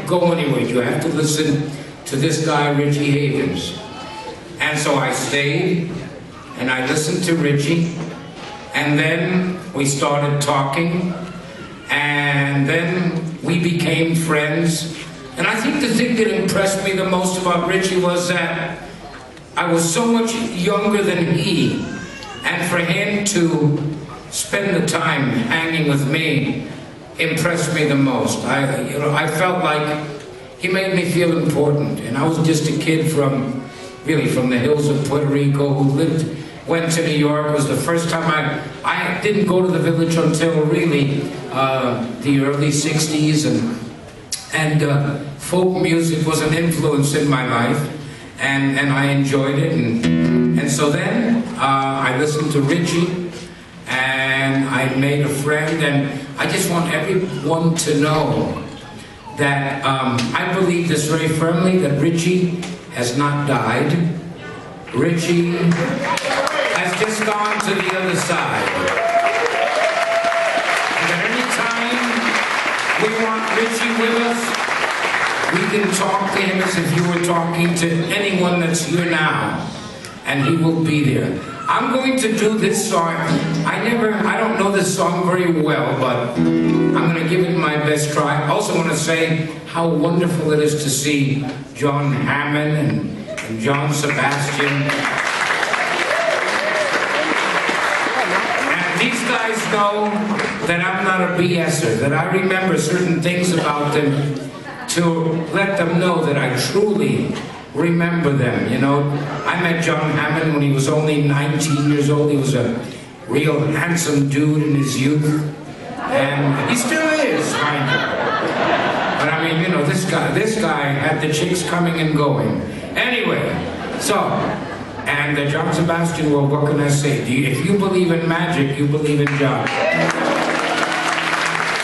go anywhere, you have to listen to this guy, Richie Havens. And so I stayed, and I listened to Richie, and then we started talking, and then we became friends. And I think the thing that impressed me the most about Richie was that I was so much younger than he, and for him to spend the time hanging with me impressed me the most. I felt like he made me feel important, and I was just a kid from the hills of Puerto Rico who went to New York. It was the first time I didn't go to the village until really the early 60s, and folk music was an influence in my life, and I enjoyed it, and so then I listened to Richie, and I made a friend, and I just want everyone to know that I believe this very firmly, that Richie has not died. Richie has just gone to the other side. And that anytime we want Richie with us, we can talk to him as if you were talking to anyone that's here now, and he will be there. I'm going to do this song. I don't know this song very well, but I'm going to give it my best try. I also want to say how wonderful it is to see John Hammond and John Sebastian. And these guys know that I'm not a BSer, that I remember certain things about them to let them know that I truly remember them, you know. I met John Hammond when he was only 19 years old. He was a real handsome dude in his youth. And he still is, kind of. But I mean, you know, this guy had the chicks coming and going. Anyway, so, and John Sebastian, well, what can I say? If you believe in magic, you believe in John. So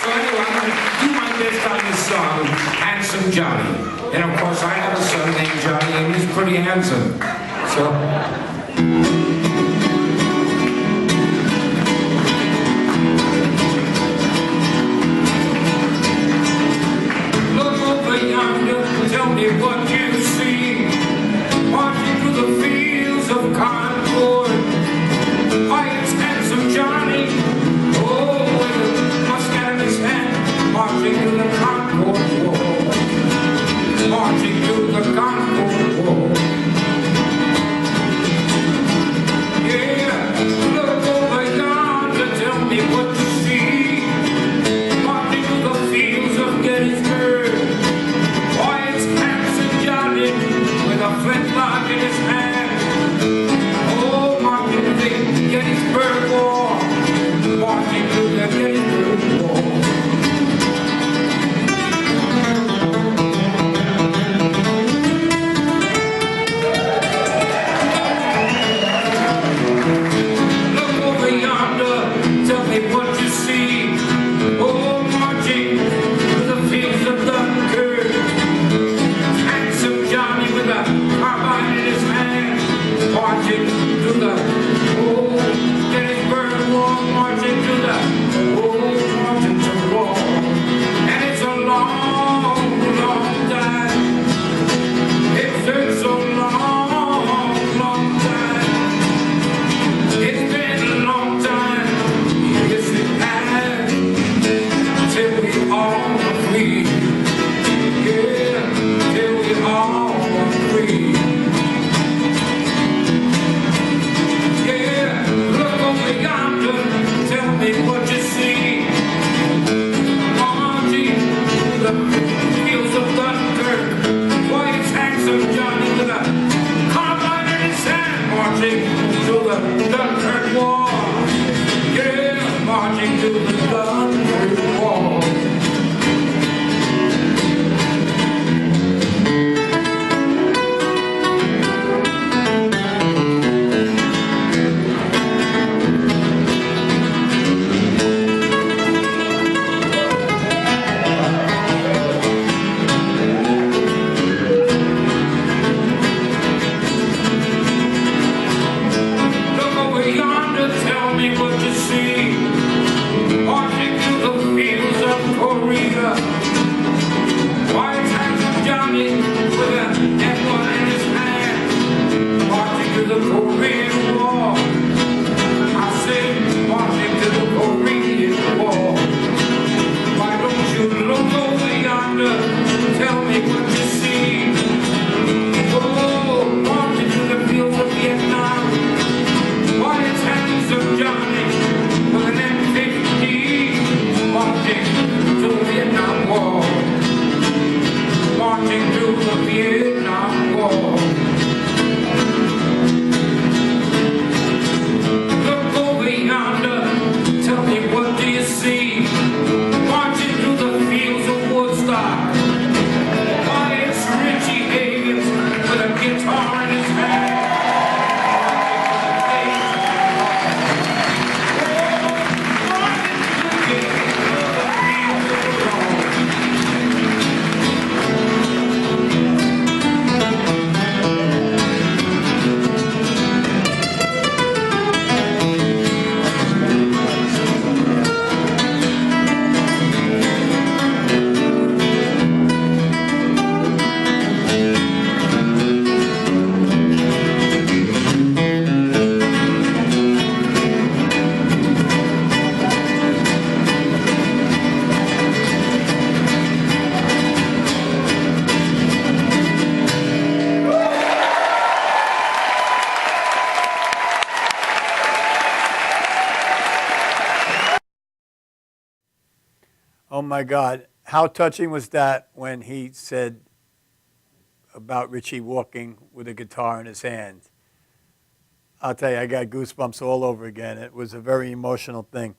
anyway, I'm going to do my best on this song, Handsome Johnny. And of course, I have a son named Johnny, and he's pretty handsome. So. Look over yonder, tell me what you see. Marching through the fields of Concord. Why, it's handsome Johnny. Oh, with a musket in his hand, marching through the Concord Wall. Marching through the Concord Wall. Oh my God. How touching was that when he said about Richie walking with a guitar in his hand? I'll tell you, I got goosebumps all over again. It was a very emotional thing.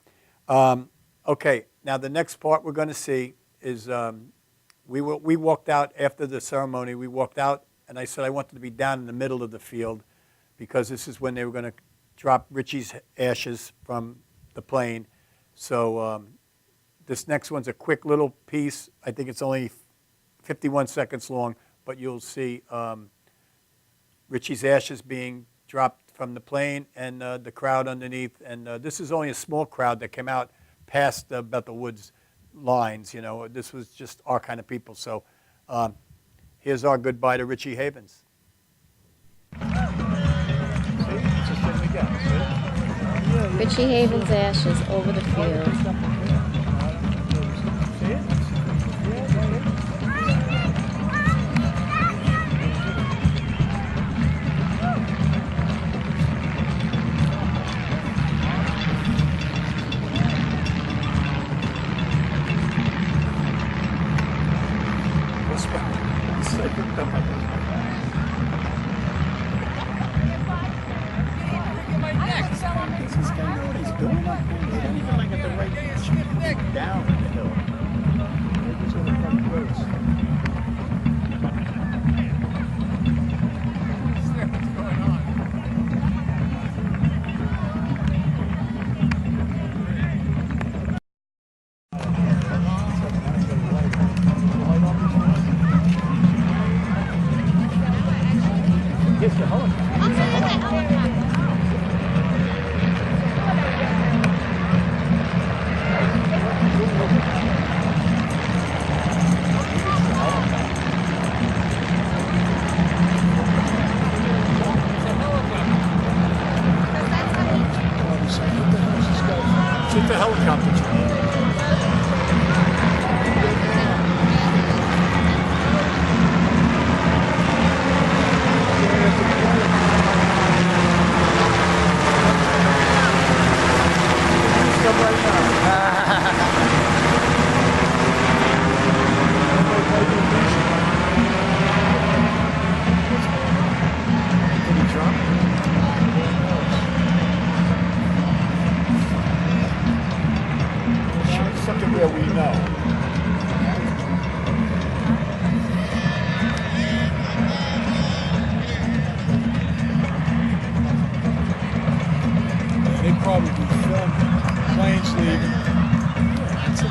Okay, now the next part we're going to see is we walked out after the ceremony. We walked out, and I said I wanted to be down in the middle of the field because this is when they were going to drop Richie's ashes from the plane. So this next one's a quick little piece. I think it's only 51 seconds long, but you'll see Richie's ashes being dropped from the plane and the crowd underneath. And this is only a small crowd that came out past the Bethel Woods lines. You know, this was just our kind of people. So here's our goodbye to Richie Havens. Richie Havens' ashes over the field. Shoot the helicopter. Something where we know. They probably filmed planes leaving. That's it.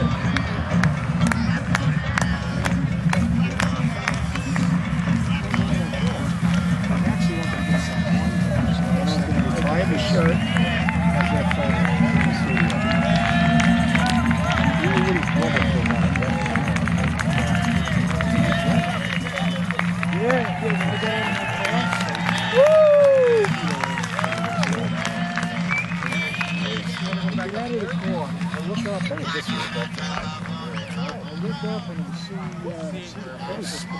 I actually want to get some. I have a shirt. Has that photo.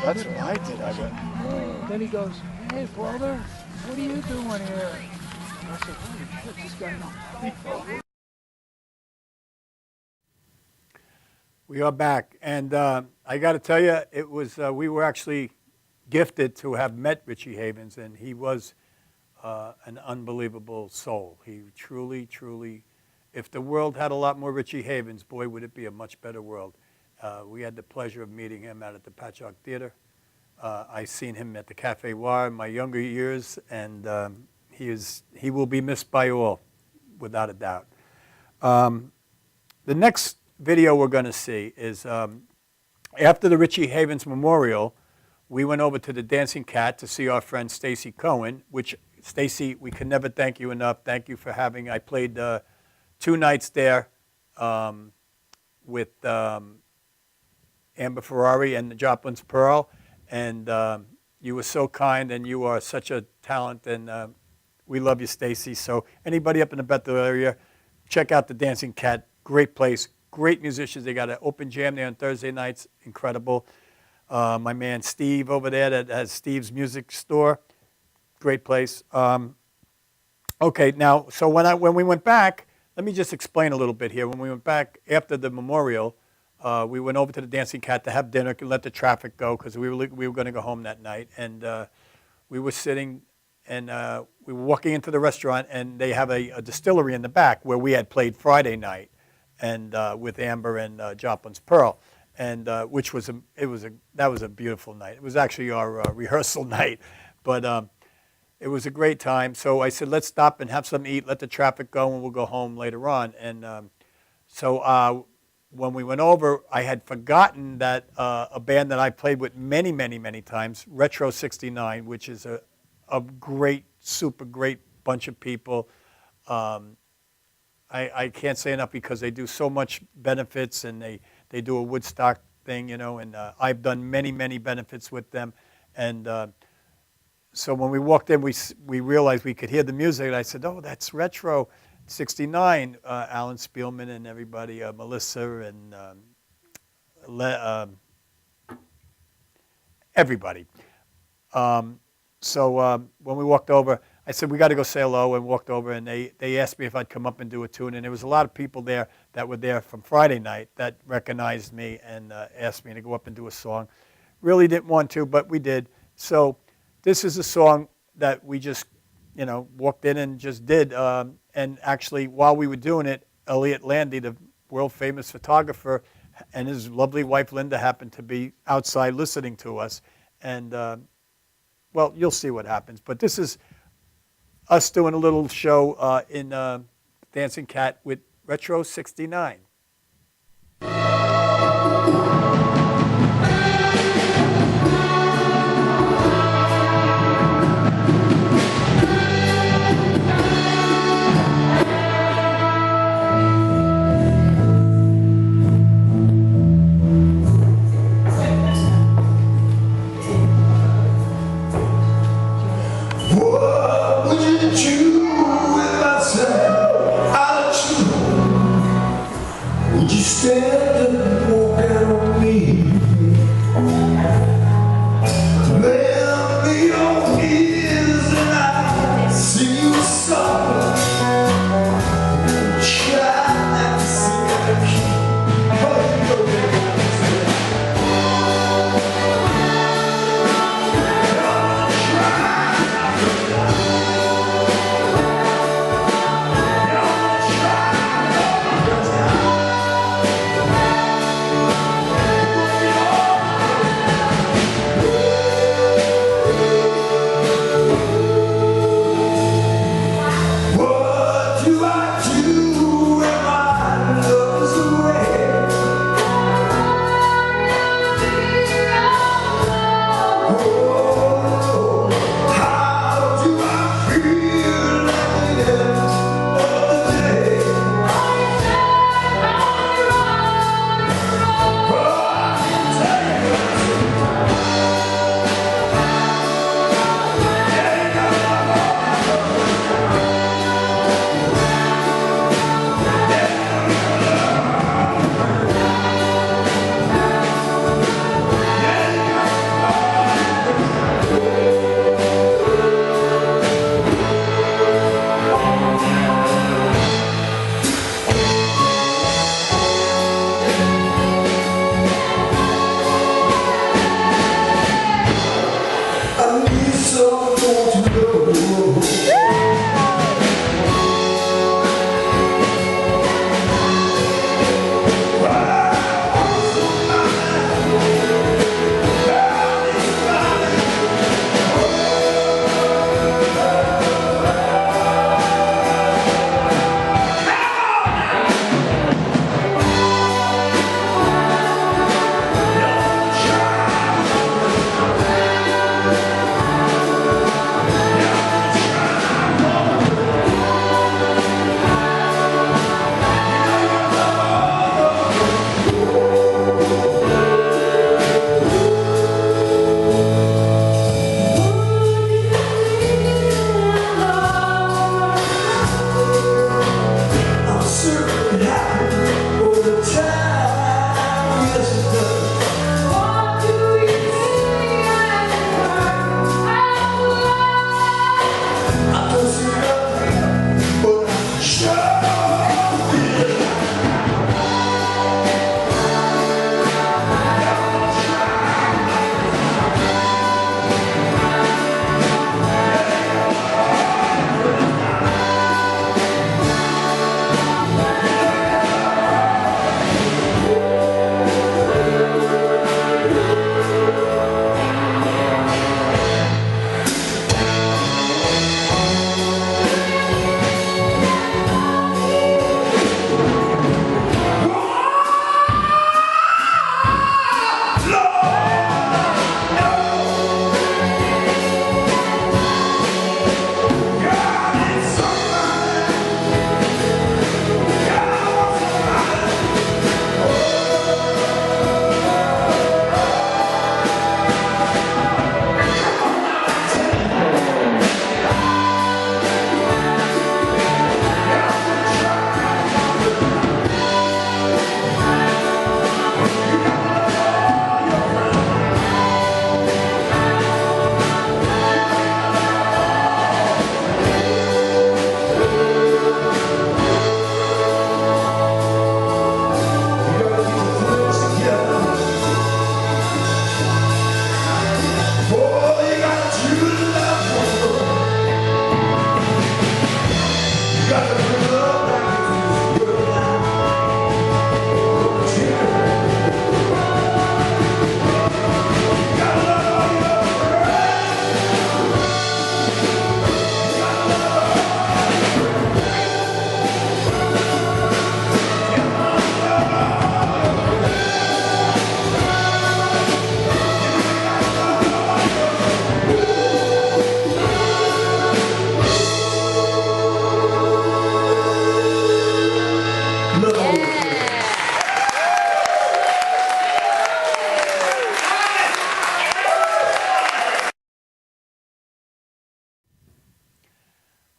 That's what I did. I went. Then he goes, "Hey, brother, what are you doing here?" I said, "Holy shit, this guy knows." We are back, and I got to tell you, it was we were actually gifted to have met Richie Havens, and he was an unbelievable soul. He truly, truly, if the world had a lot more Richie Havens, boy, would it be a much better world. We had the pleasure of meeting him out at the Patchogue Theater. I seen him at the Cafe War in my younger years, and he will be missed by all, without a doubt. The next video we're going to see is after the Richie Havens Memorial, we went over to the Dancing Cat to see our friend Stacy Cohen, which, Stacy, we can never thank you enough. Thank you for having, I played 2 nights there with Amber Ferrari and the Joplin's Pearl, and you were so kind, and you are such a talent, and we love you, Stacy. So anybody up in the Bethel area, check out the Dancing Cat. Great place, great musicians. They got an open jam there on Thursday nights, incredible. My man Steve over there that has Steve's Music Store, great place. Okay, now, so when we went back, let me just explain a little bit here. When we went back after the memorial, we went over to the Dancing Cat to have dinner and let the traffic go because we were going to go home that night. And we were sitting and we were walking into the restaurant, and they have a distillery in the back where we had played Friday night, and with Amber and Joplin's Pearl, and which was that was a beautiful night. It was actually our rehearsal night, but it was a great time. So I said, let's stop and have something to eat, let the traffic go, and we'll go home later on. And so when we went over, I had forgotten that a band that I played with many, many, many times, Retro 69, which is a great, super great bunch of people. I can't say enough because they do so much benefits, and they do a Woodstock thing, you know, and I've done many, many benefits with them. And so when we walked in, we realized we could hear the music, and I said, oh, that's Retro 69, Alan Spielman and everybody, Melissa and everybody. So when we walked over, I said, we got to go say hello, and walked over, and they asked me if I'd come up and do a tune. And there was a lot of people there that were there from Friday night that recognized me and asked me to go up and do a song. Really didn't want to, but we did. So this is a song that we just, you know, walked in and just did. And actually, while we were doing it, Elliot Landy, the world-famous photographer, and his lovely wife, Linda, happened to be outside listening to us. And, well, you'll see what happens. But this is us doing a little show in Dancing Cat with Retro 69. What would you do if I said I let you go? Would you stand and walk out on me? Lend me your ears and I'll sing you a song. Try not to sing out of key, but you know that.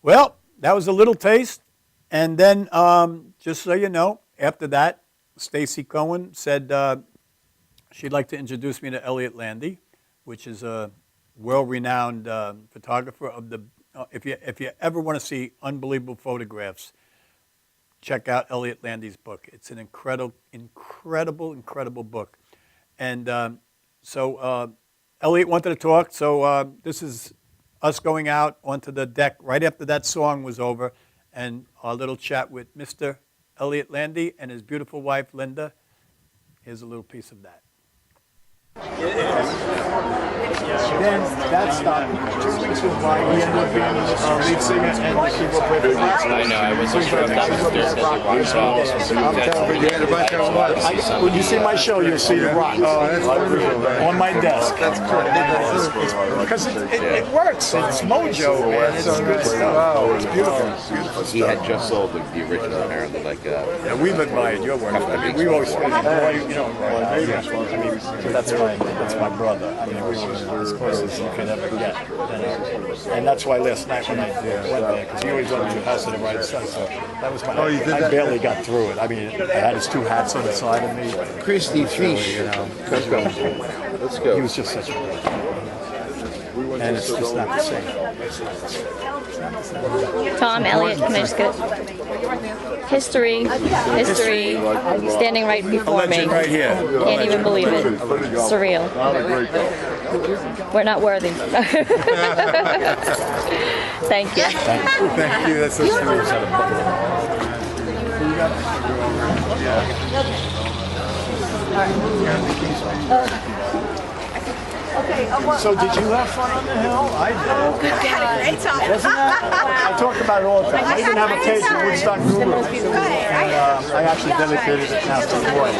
Well, that was a little taste. And then, just so you know, after that, Stacy Cohen said she'd like to introduce me to Elliot Landy, which is a world-renowned photographer of the. If you ever want to see unbelievable photographs, check out Elliot Landy's book. It's an incredible book. And so Elliot wanted to talk. So this is us going out onto the deck right after that song was over, and our little chat with Mr. Elliot Landy and his beautiful wife, Linda. Here's a little piece of that. Then that stopped. 2 weeks went by. He ended up being lead singer and the keyboard player for Woodstock. I know. I wasn't sure if that was their I'm telling you, when you see my show, you'll see the rock on my desk. That's correct. Because it works. It's mojo, man. It's good stuff. Wow, it's beautiful. Beautiful He had just sold the original, apparently. Yeah, we've admired your work. I mean, we always, that's my brother. I mean, we were as close as you could ever get. And that's why last night when I went there, because he always wanted to do House of the Rising Sun, so that was my. I barely got through it. I mean, I had his 2 hats on the side of me. Christy Fish. Let's go. Let's go. He was just such a great guy. And it's just not the same. Tom, Elliot, can I just get history, standing right before me. Right here. Can't even believe it. Surreal. We're not worthy. Thank you. Thank you. That's so sweet. So did you have fun on the hill? I did. Oh, good God. Great time. Wasn't that? I talk about it all the time. I even have a page for Woodstock Guru. I actually dedicated it now to Roy.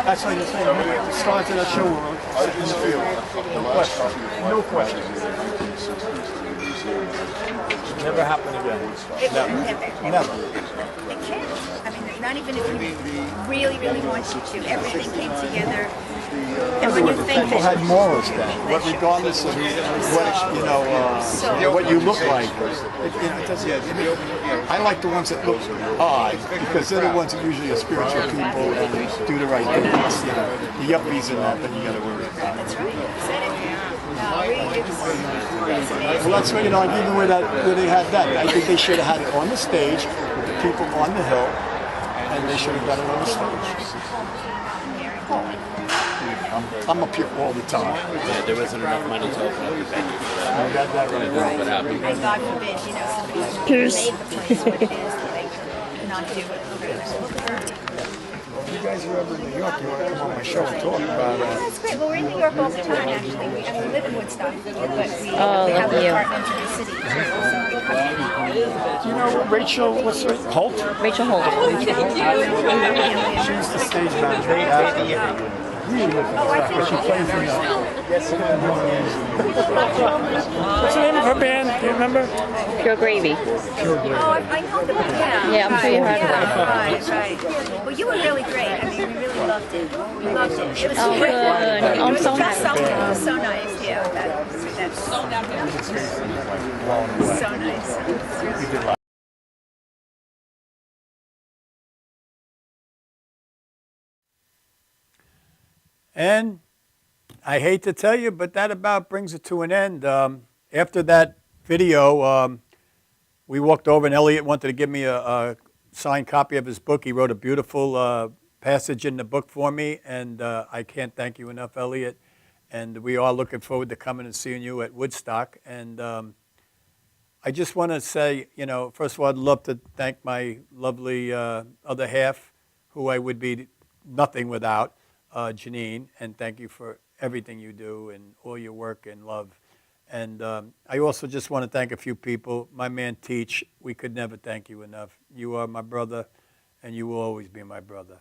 That's what you're saying. We started that show in the field. No question. No question. Never happen again. Never. It can't. I mean, not even if you really want you to. Everything came together. And when you think people had morals then, regardless of what you look like. I like the ones that look odd because they're the ones that usually are spiritual people and do the right things. The yuppies and that you got to worry about. Well, that's what even where they had that, I think they should have had it on the stage with the people on the hill, and they should have done it on the stage. I'm up here all the time. Yeah, there wasn't enough money to open up the venue for that. You got that right. That's what happened. And God forbid, some people made the place what it is, that they cannot do it. If you guys are ever in New York, you want to come on my show and talk about That's great. Well, we're in New York all the time, actually. We live in Woodstock, but we have an apartment in the city. Do you know Rachel, what's her Holt? Rachel Holt. She's the stage manager. Really good. She plays in the... What's the name of her band? Do you remember? Pure Gravy. Oh, I know the band. Yeah, I'm sure you heard of them. Right. Well, you were really great. I mean, we really loved it. We loved it. It was Oh, great. good. I'm so happy. It was so nice. Yeah, that's so nice. And I hate to tell you, but that about brings it to an end. After that video, we walked over and Elliot wanted to give me a signed copy of his book. He wrote a beautiful passage in the book for me, and I can't thank you enough, Elliot. And we are looking forward to coming and seeing you at Woodstock. And I just want to say, first of all, I'd love to thank my lovely other half, who I would be nothing without. Janine, and thank you for everything you do and all your work and love. And I also just want to thank a few people. My man Teach, we could never thank you enough. You are my brother, and you will always be my brother.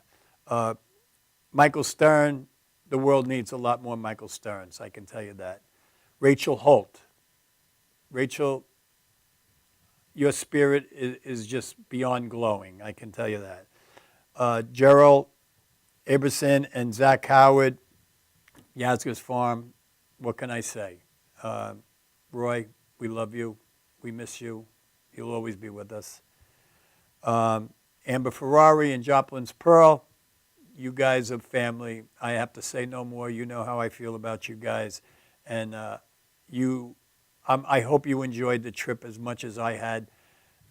Michael Stern, the world needs a lot more Michael Sterns, I can tell you that. Rachel Holt. Rachel, your spirit is just beyond glowing, I can tell you that. Gerald Aberson and Zach Howard, Yazga's Farm, what can I say? Roy, we love you. We miss you. You'll always be with us. Amber Ferrari and Joplin's Pearl, you guys are family. I have to say no more. You know how I feel about you guys. And I hope you enjoyed the trip as much as I had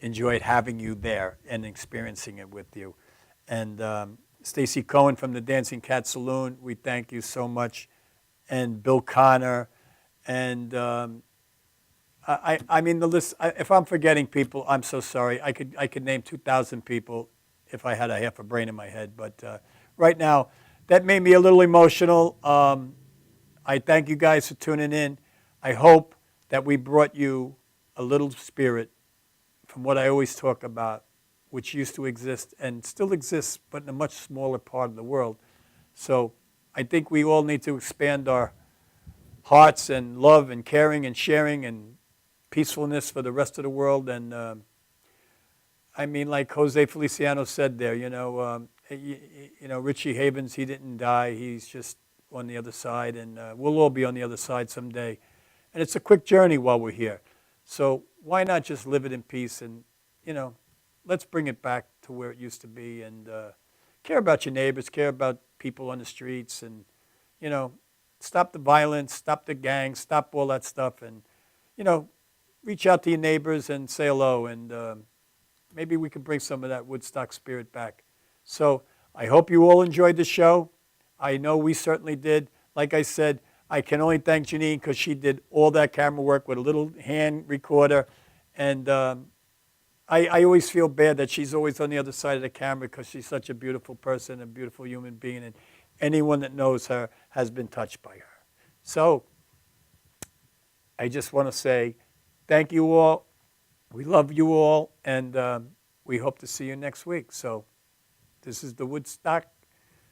enjoyed having you there and experiencing it with you. And Stacy Cohen from the Dancing Cat Saloon, we thank you so much. And Bill Connor. And I mean, the list, if I'm forgetting people, I'm so sorry. I could name 2,000 people if I had a half a brain in my head. But right now, that made me a little emotional. I thank you guys for tuning in. I hope that we brought you a little spirit from what I always talk about, which used to exist and still exists, but in a much smaller part of the world. So I think we all need to expand our hearts and love and caring and sharing and peacefulness for the rest of the world. And I mean, like Jose Feliciano said there, Richie Havens, he didn't die. He's just on the other side, and we'll all be on the other side someday. And it's a quick journey while we're here. So why not just live it in peace and, let's bring it back to where it used to be and care about your neighbors, care about people on the streets and, stop the violence, stop the gangs, stop all that stuff and, reach out to your neighbors and say hello and maybe we can bring some of that Woodstock spirit back. So I hope you all enjoyed the show. I know we certainly did. Like I said, I can only thank Janine because she did all that camera work with a little hand recorder. And I always feel bad that she's always on the other side of the camera because she's such a beautiful person, a beautiful human being. And anyone that knows her has been touched by her. So I just want to say thank you all. We love you all. And we hope to see you next week. So this is the Woodstock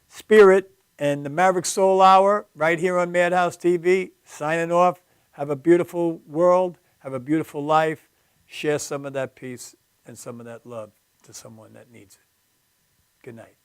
Spirit and the Maverick Soul Hour right here on Madhouse TV. Signing off. Have a beautiful world. Have a beautiful life. Share some of that peace and some of that love to someone that needs it. Good night.